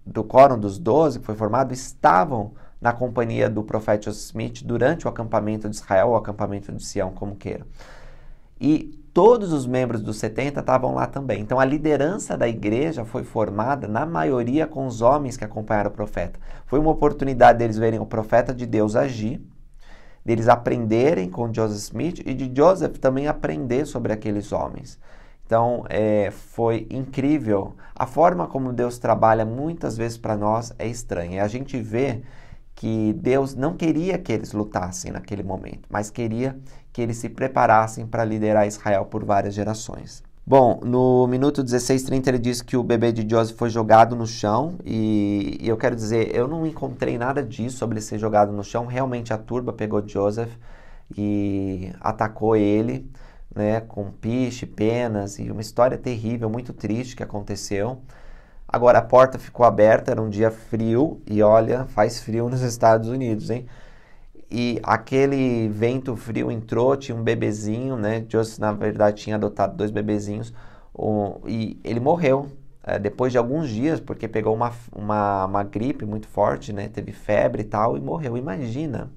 do quórum dos 12 que foi formado estavam na companhia do profeta Joseph Smith durante o acampamento de Israel, ou acampamento de Sião, como queira. E todos os membros dos 70 estavam lá também. Então a liderança da igreja foi formada, na maioria, com os homens que acompanharam o profeta. Foi uma oportunidade deles verem o profeta de Deus agir, deles aprenderem com Joseph Smith e de Joseph também aprender sobre aqueles homens. Então, foi incrível. A forma como Deus trabalha muitas vezes para nós é estranha. A gente vê que Deus não queria que eles lutassem naquele momento, mas queria que eles se preparassem para liderar Israel por várias gerações. Bom, no minuto 16:30 ele diz que o bebê de Joseph foi jogado no chão e eu quero dizer, eu não encontrei nada disso sobre ele ser jogado no chão. Realmente a turba pegou Joseph e atacou ele, né, com piche, penas e uma história terrível, muito triste que aconteceu. Agora, a porta ficou aberta, era um dia frio, e olha, faz frio nos Estados Unidos, hein? e aquele vento frio entrou, tinha um bebezinho, né? Joseph, na verdade, tinha adotado 2 bebezinhos, e ele morreu depois de alguns dias, porque pegou uma gripe muito forte, né? Teve febre e tal, e morreu. Imagina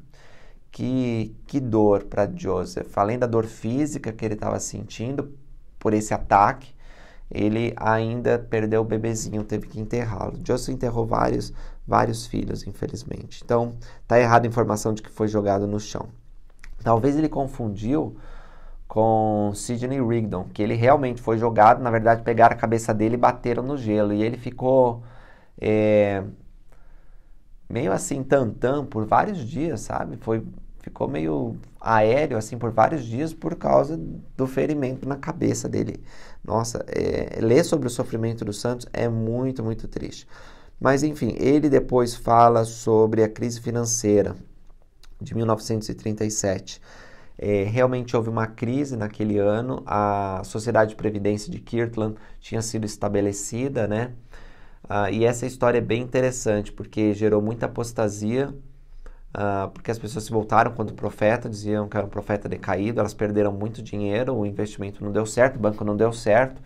que dor para Joseph. Além da dor física que ele estava sentindo por esse ataque, ele ainda perdeu o bebezinho, teve que enterrá-lo. Joseph enterrou vários filhos, infelizmente. Então, tá errada a informação de que foi jogado no chão. Talvez ele confundiu com Sidney Rigdon, que ele realmente foi jogado, na verdade pegaram a cabeça dele e bateram no gelo, e ele ficou meio assim, tantã, por vários dias, sabe? Ficou meio aéreo, assim, por vários dias por causa do ferimento na cabeça dele. Nossa, ler sobre o sofrimento dos santos é muito, muito triste. Mas, enfim, ele depois fala sobre a crise financeira de 1937. Realmente houve uma crise naquele ano, a Sociedade de Previdência de Kirtland tinha sido estabelecida, né? E essa história é bem interessante, porque gerou muita apostasia, porque as pessoas se voltaram contra o profeta, diziam que era um profeta decaído, elas perderam muito dinheiro, o investimento não deu certo, o banco não deu certo,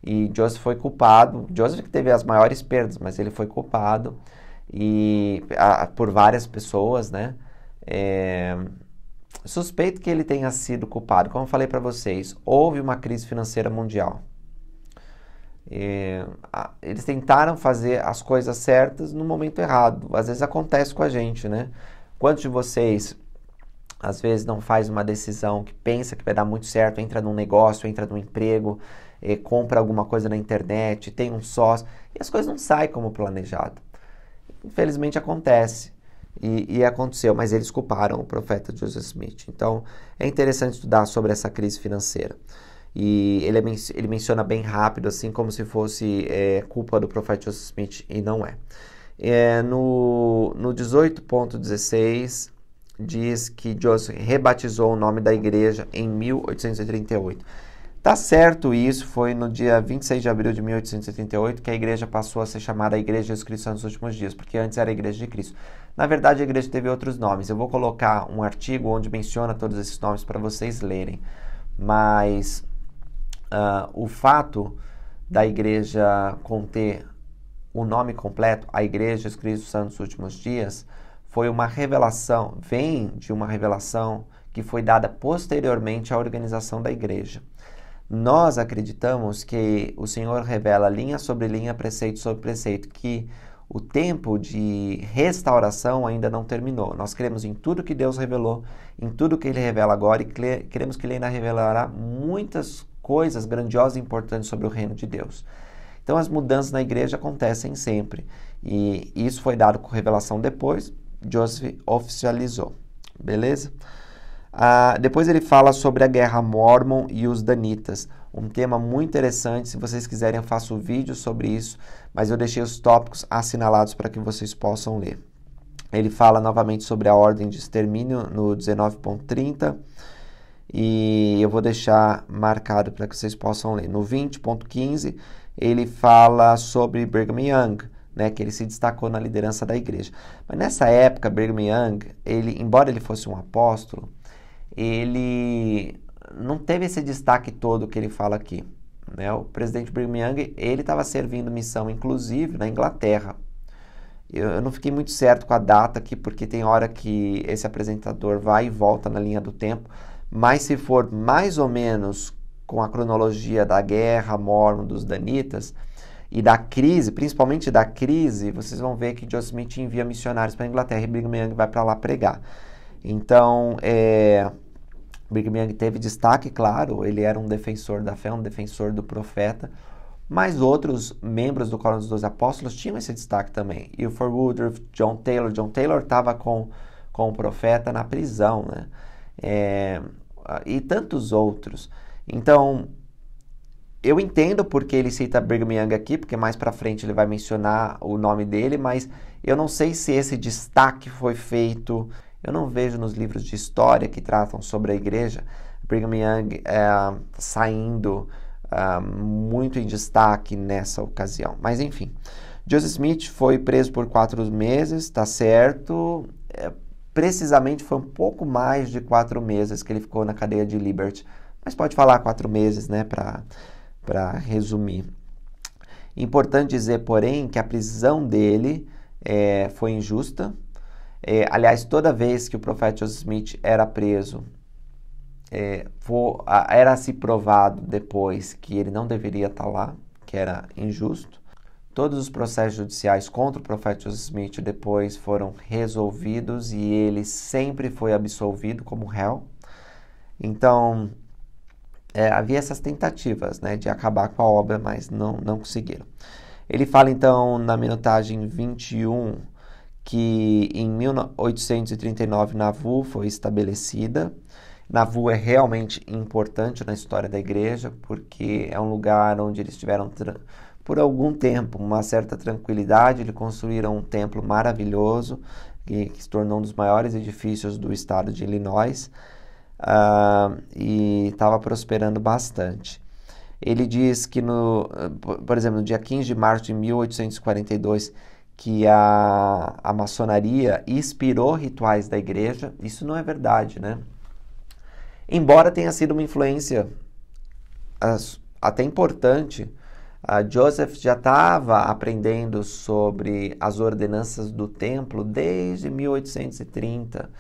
e Joseph foi culpado. Joseph que teve as maiores perdas, mas ele foi culpado por várias pessoas, né? Suspeito que ele tenha sido culpado. Como eu falei para vocês, houve uma crise financeira mundial. Eles tentaram fazer as coisas certas no momento errado. Às vezes acontece com a gente, né? Quantos de vocês, às vezes, não faz uma decisão que pensa que vai dar muito certo, entra num negócio, entra num emprego, compra alguma coisa na internet, tem um sócio, e as coisas não saem como planejado. Infelizmente acontece. E aconteceu, mas eles culparam o profeta Joseph Smith. Então, é interessante estudar sobre essa crise financeira. E ele menciona bem rápido, assim, como se fosse culpa do profeta Joseph Smith, e não é. No 18.16, diz que Joseph rebatizou o nome da igreja em 1838. Tá certo isso, foi no dia 26 de abril de 1838 que a igreja passou a ser chamada a Igreja de Jesus Cristo nos últimos dias, porque antes era a Igreja de Cristo. Na verdade, a igreja teve outros nomes. Eu vou colocar um artigo onde menciona todos esses nomes para vocês lerem. Mas o fato da igreja conter o nome completo, a Igreja de Jesus Cristo Santos dos Últimos Dias, foi uma revelação, vem de uma revelação que foi dada posteriormente à organização da igreja. Nós acreditamos que o Senhor revela linha sobre linha, preceito sobre preceito, que o tempo de restauração ainda não terminou. Nós cremos em tudo que Deus revelou, em tudo que Ele revela agora, e queremos que Ele ainda revelará muitas coisas grandiosas e importantes sobre o reino de Deus. Então as mudanças na igreja acontecem sempre, e isso foi dado com revelação depois, Joseph oficializou, beleza? Depois ele fala sobre a guerra Mórmon e os Danitas, um tema muito interessante. Se vocês quiserem eu faço vídeo sobre isso, mas eu deixei os tópicos assinalados para que vocês possam ler. Ele fala novamente sobre a ordem de extermínio no 19.30 e eu vou deixar marcado para que vocês possam ler. No 20.15 ele fala sobre Brigham Young, né, que ele se destacou na liderança da igreja. Mas nessa época, Brigham Young, embora ele fosse um apóstolo, ele não teve esse destaque todo que ele fala aqui, né? O presidente Brigham Young, ele estava servindo missão, inclusive, na Inglaterra. Eu não fiquei muito certo com a data aqui, porque tem hora que esse apresentador vai e volta na linha do tempo, mas se for mais ou menos com a cronologia da guerra Mórmon dos Danitas e da crise, principalmente da crise, vocês vão ver que Joseph Smith envia missionários para a Inglaterra e Brigham Young vai para lá pregar. Então, Brigham Young teve destaque, claro, ele era um defensor da fé, um defensor do profeta, mas outros membros do Coro dos 12 Apóstolos tinham esse destaque também. Ilford Woodruff, John Taylor estava com o profeta na prisão, né? E tantos outros. Então, eu entendo porque ele cita Brigham Young aqui, porque mais para frente ele vai mencionar o nome dele, mas eu não sei se esse destaque foi feito. Eu não vejo nos livros de história que tratam sobre a igreja Brigham Young saindo muito em destaque nessa ocasião. Mas enfim, Joseph Smith foi preso por 4 meses, tá certo? precisamente foi um pouco mais de 4 meses que ele ficou na cadeia de Liberty. Mas pode falar 4 meses, né, para resumir. Importante dizer, porém, que a prisão dele foi injusta. Aliás, toda vez que o profeta Joseph Smith era preso, era se provado depois que ele não deveria estar lá, que era injusto. Todos os processos judiciais contra o profeta Joseph Smith depois foram resolvidos e ele sempre foi absolvido como réu. Então, havia essas tentativas, né, de acabar com a obra, mas não conseguiram. Ele fala, então, na minutagem 21, que em 1839 Nauvoo foi estabelecida. Nauvoo é realmente importante na história da igreja, porque é um lugar onde eles tiveram, por algum tempo, uma certa tranquilidade. Eles construíram um templo maravilhoso, que se tornou um dos maiores edifícios do estado de Illinois, e estava prosperando bastante. Ele diz que, por exemplo, no dia 15 de março de 1842, que a maçonaria inspirou rituais da igreja. Isso não é verdade, né? Embora tenha sido uma influência até importante, Joseph já estava aprendendo sobre as ordenanças do templo desde 1830.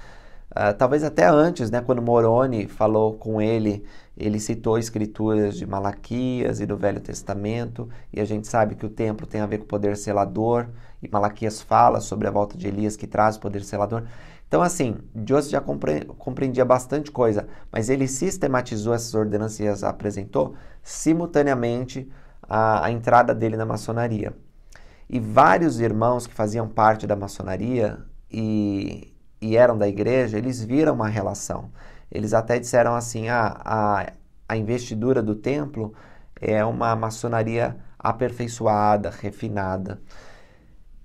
Talvez até antes, né, quando Moroni falou com ele, ele citou escrituras de Malaquias e do Velho Testamento, e a gente sabe que o templo tem a ver com o poder selador, e Malaquias fala sobre a volta de Elias que traz o poder selador. Então, assim, Joseph já compreendia bastante coisa, mas ele sistematizou essas ordenanças e as apresentou simultaneamente à entrada dele na maçonaria. E vários irmãos que faziam parte da maçonaria e eram da igreja, eles viram uma relação. Eles até disseram assim, a investidura do templo é uma maçonaria aperfeiçoada, refinada.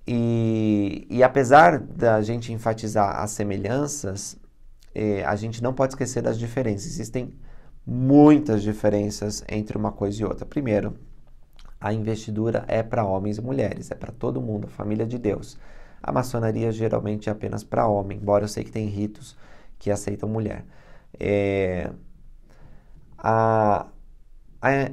E apesar da gente enfatizar as semelhanças, a gente não pode esquecer das diferenças. Existem muitas diferenças entre uma coisa e outra. Primeiro, a investidura é para homens e mulheres, é para todo mundo, a família de Deus. A maçonaria geralmente é apenas para homem, embora eu sei que tem ritos que aceitam mulher. A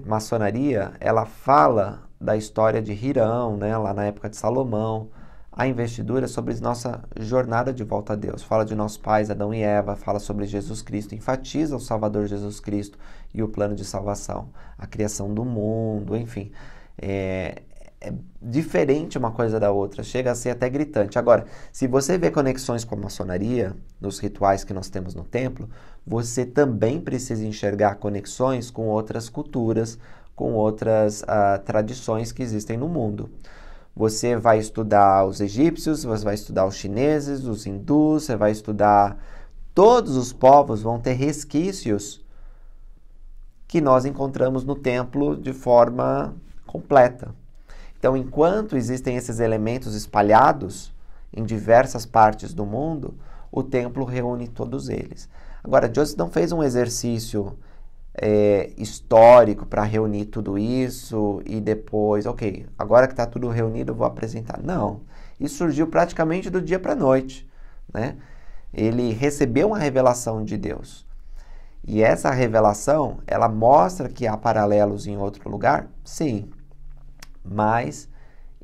maçonaria, ela fala da história de Hirão, né, lá na época de Salomão. A investidura é sobre nossa jornada de volta a Deus. Fala de nossos pais, Adão e Eva, fala sobre Jesus Cristo, enfatiza o Salvador Jesus Cristo e o plano de salvação, a criação do mundo, enfim. É diferente uma coisa da outra, chega a ser até gritante. Agora, se você vê conexões com a maçonaria, nos rituais que nós temos no templo, você também precisa enxergar conexões com outras culturas, com outras tradições que existem no mundo. Você vai estudar os egípcios, você vai estudar os chineses, os hindus, você vai estudar... Todos os povos vão ter resquícios que nós encontramos no templo de forma completa. Então, enquanto existem esses elementos espalhados em diversas partes do mundo, o templo reúne todos eles. Agora, Joseph não fez um exercício histórico para reunir tudo isso e depois, ok, agora que está tudo reunido eu vou apresentar. Não, isso surgiu praticamente do dia para a noite, né? Ele recebeu uma revelação de Deus. E essa revelação, ela mostra que há paralelos em outro lugar? Sim. Mas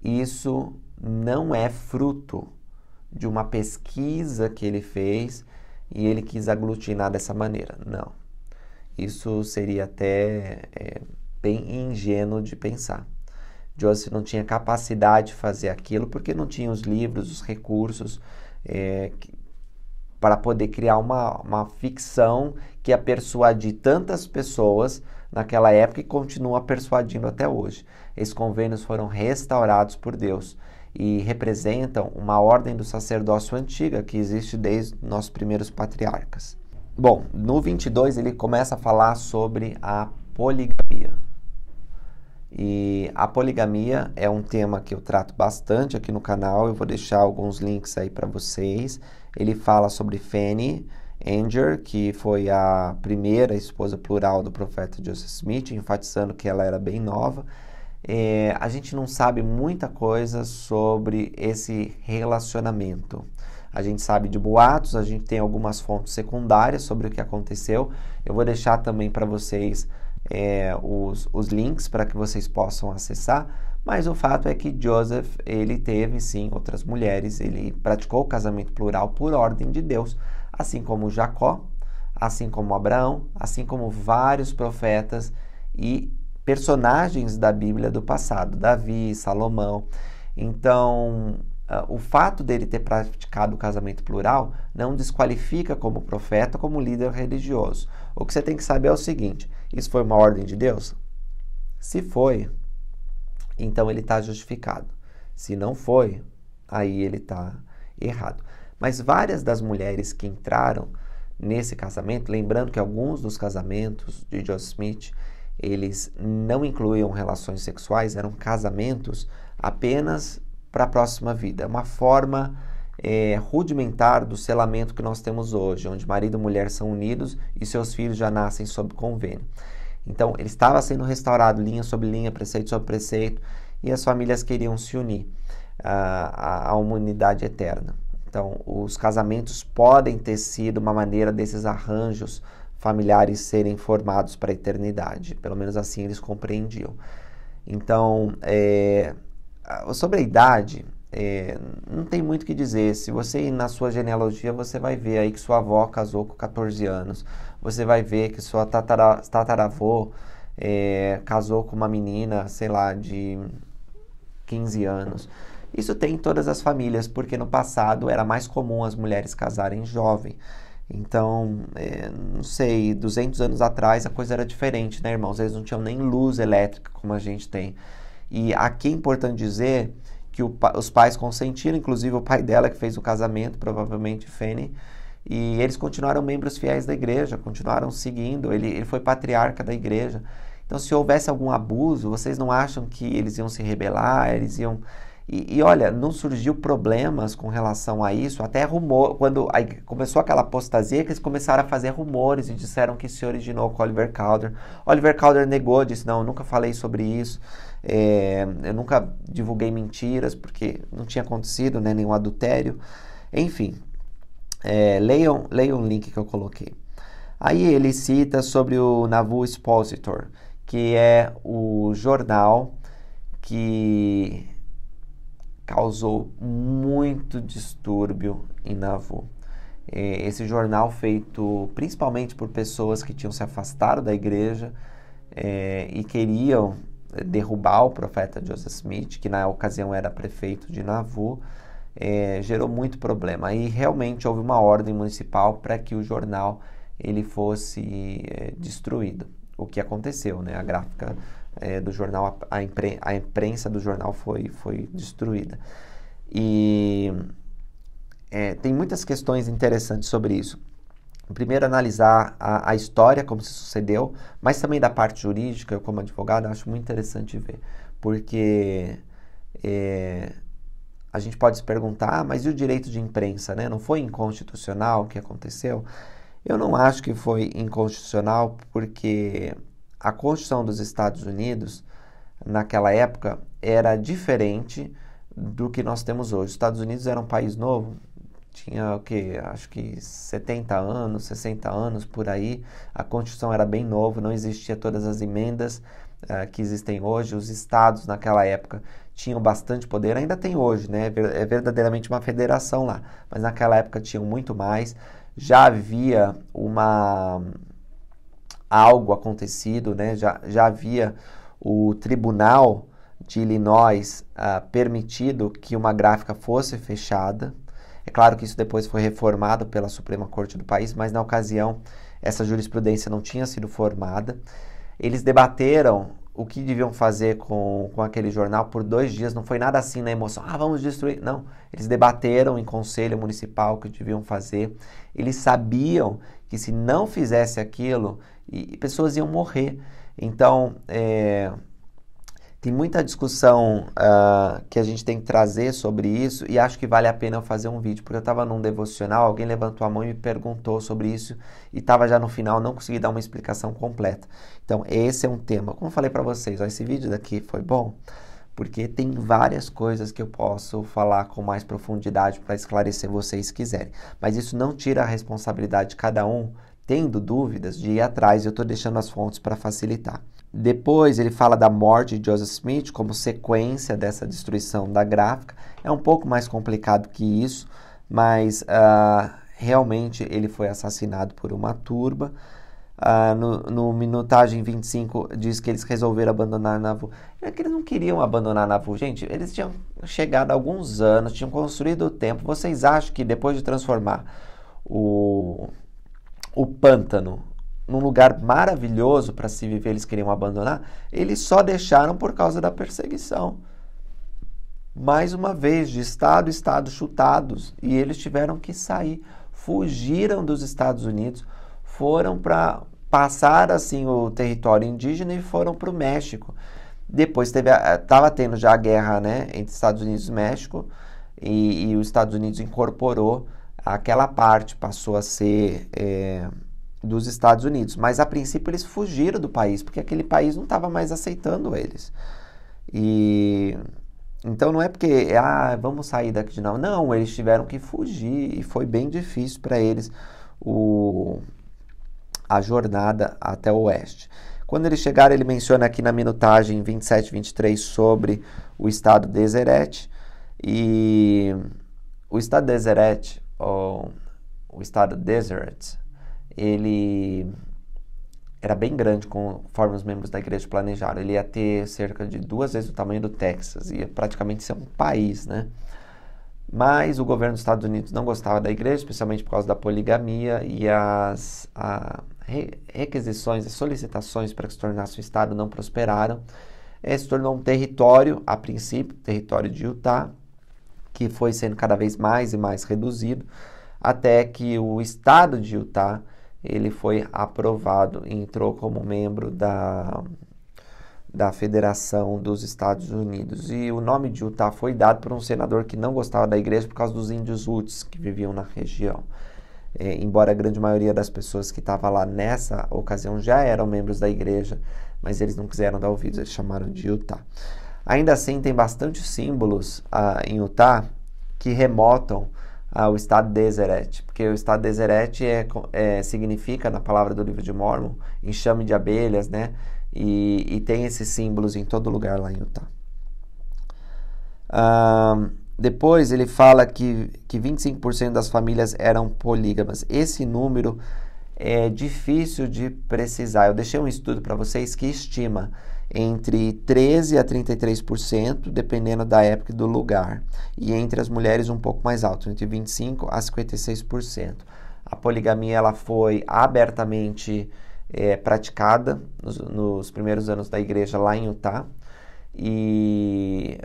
isso não é fruto de uma pesquisa que ele fez e ele quis aglutinar dessa maneira. Não. Isso seria até bem ingênuo de pensar. Joseph não tinha capacidade de fazer aquilo porque não tinha os livros, os recursos para poder criar uma ficção que ia persuadir tantas pessoas naquela época e continua persuadindo até hoje. Esses convênios foram restaurados por Deus e representam uma ordem do sacerdócio antiga que existe desde nossos primeiros patriarcas. Bom, no 22 ele começa a falar sobre a poligamia. E a poligamia é um tema que eu trato bastante aqui no canal, eu vou deixar alguns links aí para vocês. Ele fala sobre Fanny Anger, que foi a primeira esposa plural do profeta Joseph Smith, enfatizando que ela era bem nova. A gente não sabe muita coisa sobre esse relacionamento. A gente sabe de boatos, a gente tem algumas fontes secundárias sobre o que aconteceu. Eu vou deixar também para vocês os links para que vocês possam acessar, mas o fato é que Joseph, ele teve sim outras mulheres, ele praticou o casamento plural por ordem de Deus, assim como Jacó, assim como Abraão, assim como vários profetas e personagens da Bíblia do passado, Davi, Salomão. Então, o fato dele ter praticado o casamento plural não desqualifica como profeta, como líder religioso. O que você tem que saber é o seguinte: isso foi uma ordem de Deus? Se foi, então ele está justificado. Se não foi, aí ele está errado. Mas várias das mulheres que entraram nesse casamento, lembrando que alguns dos casamentos de Joseph Smith, eles não incluíam relações sexuais, eram casamentos apenas para a próxima vida. É uma forma rudimentar do selamento que nós temos hoje, onde marido e mulher são unidos e seus filhos já nascem sob convênio. Então, ele estava sendo restaurado linha sobre linha, preceito sobre preceito, e as famílias queriam se unir à humanidade eterna. Então, os casamentos podem ter sido uma maneira desses arranjos familiares serem formados para a eternidade. Pelo menos assim eles compreendiam. Então, sobre a idade, não tem muito o que dizer. Se você ir na sua genealogia, você vai ver aí que sua avó casou com 14 anos. Você vai ver que sua tataravô casou com uma menina, sei lá, de 15 anos. Isso tem em todas as famílias, porque no passado era mais comum as mulheres casarem jovem. Então, não sei, 200 anos atrás a coisa era diferente, né, irmãos? Eles não tinham nem luz elétrica como a gente tem. E aqui é importante dizer que os pais consentiram, inclusive o pai dela que fez o casamento, provavelmente Fanny, e eles continuaram membros fiéis da igreja, continuaram seguindo, ele foi patriarca da igreja. Então, se houvesse algum abuso, vocês não acham que eles iam se rebelar, eles iam... E olha, não surgiu problemas com relação a isso, até rumor, quando começou aquela apostasia, que eles começaram a fazer rumores e disseram que se originou com Oliver Cowdery. Oliver Cowdery negou, disse, não, eu nunca falei sobre isso, eu nunca divulguei mentiras, porque não tinha acontecido, né, nenhum adultério. Enfim, leiam o link que eu coloquei. Aí ele cita sobre o Nauvoo Expositor, que é o jornal que causou muito distúrbio em Nauvoo. Esse jornal feito principalmente por pessoas que tinham se afastado da igreja e queriam derrubar o profeta Joseph Smith, que na ocasião era prefeito de Nauvoo, gerou muito problema. Aí realmente houve uma ordem municipal para que o jornal ele fosse destruído. O que aconteceu, né? A gráfica do jornal, a imprensa do jornal foi destruída. E tem muitas questões interessantes sobre isso. Primeiro, analisar a história, como se sucedeu, mas também da parte jurídica. Eu, como advogado, acho muito interessante ver, porque a gente pode se perguntar, mas e o direito de imprensa, né? Não foi inconstitucional o que aconteceu? Eu não acho que foi inconstitucional, porque a Constituição dos Estados Unidos, naquela época, era diferente do que nós temos hoje. Os Estados Unidos era um país novo, tinha o quê? Acho que 70 anos, 60 anos, por aí. A Constituição era bem nova, não existia todas as emendas que existem hoje. Os estados, naquela época, tinham bastante poder, ainda tem hoje, né? É verdadeiramente uma federação lá, mas naquela época tinham muito mais. Já havia algo acontecido, né? Já havia o Tribunal de Illinois permitido que uma gráfica fosse fechada. É claro que isso depois foi reformado pela Suprema Corte do país, mas na ocasião essa jurisprudência não tinha sido formada. Eles debateram o que deviam fazer com aquele jornal por 2 dias, não foi nada assim na emoção, vamos destruir. Não, eles debateram em conselho municipal o que deviam fazer. Eles sabiam que se não fizesse aquilo, pessoas iam morrer. Então, tem muita discussão que a gente tem que trazer sobre isso, e acho que vale a pena eu fazer um vídeo, porque eu estava num devocional, alguém levantou a mão e me perguntou sobre isso, e estava já no final, não consegui dar uma explicação completa. Então, esse é um tema. Como eu falei para vocês, esse vídeo daqui foi bom, porque tem várias coisas que eu posso falar com mais profundidade para esclarecer vocês se quiserem. Mas isso não tira a responsabilidade de cada um, tendo dúvidas, de ir atrás. Eu estou deixando as fontes para facilitar. Depois ele fala da morte de Joseph Smith como sequência dessa destruição da gráfica. É um pouco mais complicado que isso, mas realmente ele foi assassinado por uma turba. No minutagem 25 diz que eles resolveram abandonar Nauvoo. É que eles não queriam abandonar Nauvoo. Gente, eles tinham chegado há alguns anos, tinham construído o templo. Vocês acham que depois de transformar o pântano num lugar maravilhoso para se viver, eles queriam abandonar? Eles só deixaram por causa da perseguição. Mais uma vez, de estado chutados, e eles tiveram que sair. Fugiram dos Estados Unidos, foram para passar assim o território indígena e foram para o México. Depois estava tendo já a guerra, né, entre Estados Unidos e México, e os Estados Unidos incorporou aquela parte, passou a ser dos Estados Unidos. Mas a princípio eles fugiram do país, porque aquele país não estava mais aceitando eles. Então não é porque, vamos sair daqui de novo. Não, eles tiveram que fugir e foi bem difícil para eles a jornada até o oeste. Quando eles chegaram, ele menciona aqui na minutagem 27 e 23 sobre o estado de Deseret. E o estado de Deseret, ou o estado Deseret, ele era bem grande conforme os membros da igreja planejaram. Ele ia ter cerca de 2 vezes o tamanho do Texas, ia praticamente ser um país, né? Mas o governo dos Estados Unidos não gostava da igreja, especialmente por causa da poligamia, e as requisições, as solicitações para que se tornasse um estado não prosperaram. Se tornou um território, a princípio, território de Utah, que foi sendo cada vez mais e mais reduzido, até que o estado de Utah ele foi aprovado e entrou como membro da Federação dos Estados Unidos. E o nome de Utah foi dado por um senador que não gostava da igreja por causa dos índios Utes que viviam na região. Embora a grande maioria das pessoas que estavam lá nessa ocasião já eram membros da igreja, mas eles não quiseram dar ouvidos, eles chamaram de Utah. Ainda assim, tem bastante símbolos em Utah que remotam ao estado de Deseret, porque o estado de Deseret significa, na palavra do livro de Mórmon, enxame de abelhas, né? E tem esses símbolos em todo lugar lá em Utah. Depois ele fala que 25% das famílias eram polígamas. Esse número é difícil de precisar. Eu deixei um estudo para vocês que estima entre 13% a 33%, dependendo da época e do lugar. E entre as mulheres um pouco mais alto, entre 25% a 56%. A poligamia ela foi abertamente praticada nos primeiros anos da igreja lá em Utah. E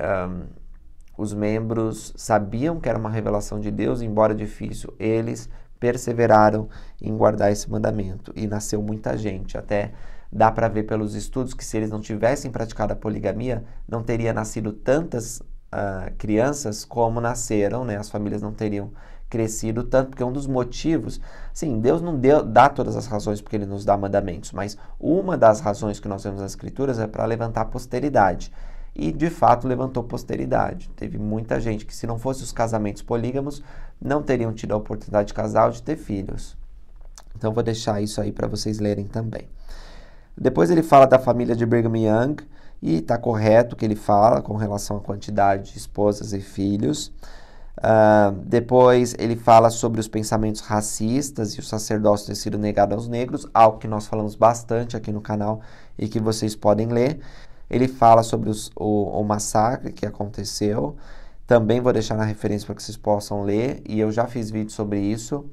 os membros sabiam que era uma revelação de Deus, embora difícil, eles perseveraram em guardar esse mandamento. E nasceu muita gente, até dá para ver pelos estudos que se eles não tivessem praticado a poligamia, não teria nascido tantas crianças como nasceram, né? As famílias não teriam crescido tanto, porque um dos motivos, sim, Deus não dá todas as razões porque Ele nos dá mandamentos, mas uma das razões que nós vemos nas Escrituras é para levantar posteridade. E, de fato, levantou posteridade. Teve muita gente que, se não fossem os casamentos polígamos, não teriam tido a oportunidade de casar ou de ter filhos. Então, vou deixar isso aí para vocês lerem também. Depois ele fala da família de Brigham Young, e está correto o que ele fala com relação à quantidade de esposas e filhos. Depois ele fala sobre os pensamentos racistas e o sacerdócio ter sido negado aos negros, algo que nós falamos bastante aqui no canal e que vocês podem ler. Ele fala sobre o massacre que aconteceu. Também vou deixar na referência para que vocês possam ler, e eu já fiz vídeo sobre isso.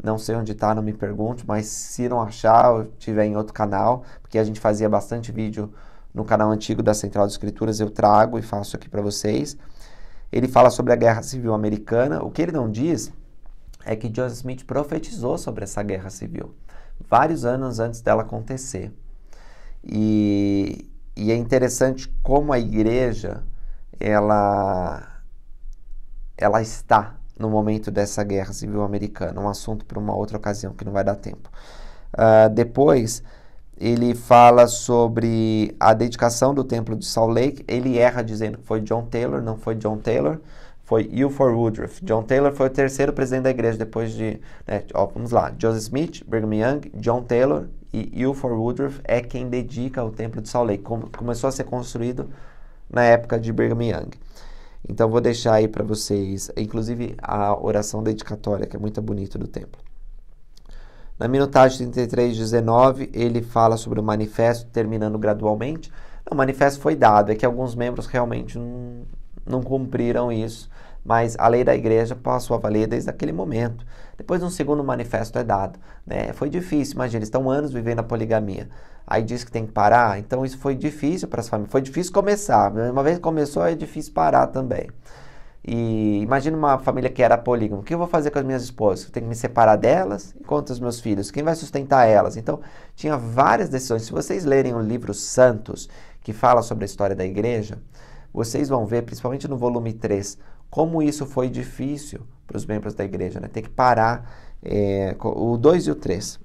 Não sei onde está, não me pergunte, mas se não achar, eu tiver em outro canal, porque a gente fazia bastante vídeo no canal antigo da Central de Escrituras, eu trago e faço aqui para vocês. Ele fala sobre a Guerra Civil Americana. O que ele não diz é que Joseph Smith profetizou sobre essa Guerra Civil, vários anos antes dela acontecer. E é interessante como a igreja, ela está no momento dessa Guerra Civil Americana, um assunto para uma outra ocasião que não vai dar tempo. Depois, ele fala sobre a dedicação do templo de Salt Lake. Ele erra dizendo que foi John Taylor, não foi John Taylor, foi Ilford Woodruff. John Taylor foi o terceiro presidente da igreja depois de... vamos lá, Joseph Smith, Brigham Young, John Taylor e Ilford Woodruff é quem dedica o templo de Salt Lake. Começou a ser construído na época de Brigham Young. Então vou deixar aí para vocês, inclusive a oração dedicatória, que é muito bonita do templo. Na minutagem 33:19, ele fala sobre o manifesto terminando gradualmente. O manifesto foi dado, é que alguns membros realmente não cumpriram isso, mas a lei da igreja passou a valer desde aquele momento. Depois um segundo manifesto é dado, né? Foi difícil, imagina, eles estão anos vivendo a poligamia. Aí diz que tem que parar, então isso foi difícil para as famílias. Foi difícil começar, uma vez que começou é difícil parar também. E imagina uma família que era polígama. O que eu vou fazer com as minhas esposas? Eu tenho que me separar delas? E quanto aos meus filhos? Quem vai sustentar elas? Então, tinha várias decisões. Se vocês lerem o livro Santos, que fala sobre a história da igreja, vocês vão ver, principalmente no volume 3, como isso foi difícil para os membros da igreja, né? Ter que parar o 2 e o 3.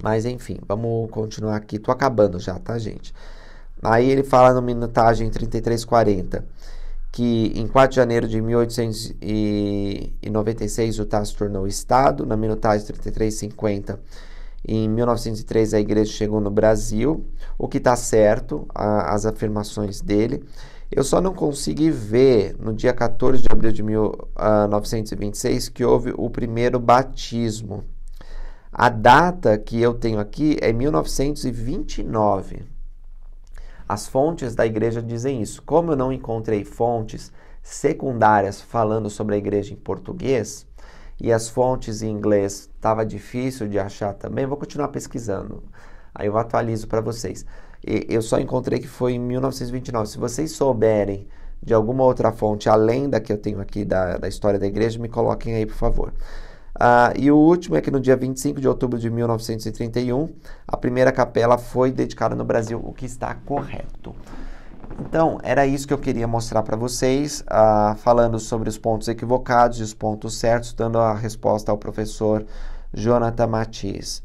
Mas, enfim, vamos continuar aqui. Tô acabando já, tá, gente? Aí ele fala no minutagem 33:40 que em 4 de janeiro de 1896 Utah se tornou Estado. Na minutagem 33:50, em 1903 a igreja chegou no Brasil, o que está certo, as afirmações dele. Eu só não consegui ver no dia 14 de abril de 1926 que houve o primeiro batismo. A data que eu tenho aqui é 1929. As fontes da igreja dizem isso. Como eu não encontrei fontes secundárias falando sobre a igreja em português, e as fontes em inglês estava difícil de achar também, vou continuar pesquisando. Aí eu atualizo para vocês. Eu só encontrei que foi em 1929. Se vocês souberem de alguma outra fonte, além da que eu tenho aqui da história da igreja, me coloquem aí, por favor. E o último é que no dia 25 de outubro de 1931, a primeira capela foi dedicada no Brasil, o que está correto. Então, era isso que eu queria mostrar para vocês, falando sobre os pontos equivocados e os pontos certos, dando a resposta ao professor Jonathan Matias.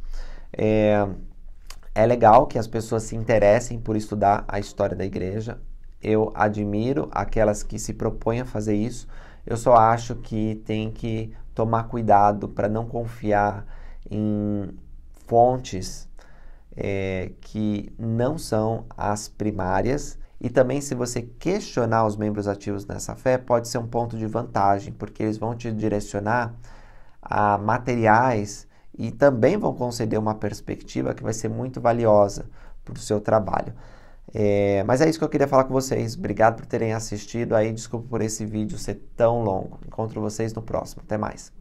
É legal que as pessoas se interessem por estudar a história da igreja. Eu admiro aquelas que se propõem a fazer isso. Eu só acho que tem que tomar cuidado para não confiar em fontes que não são as primárias. E também, se você questionar os membros ativos nessa fé, pode ser um ponto de vantagem, porque eles vão te direcionar a materiais e também vão conceder uma perspectiva que vai ser muito valiosa para o seu trabalho. Mas é isso que eu queria falar com vocês. Obrigado por terem assistido. Aí, desculpa por esse vídeo ser tão longo. Encontro vocês no próximo. Até mais.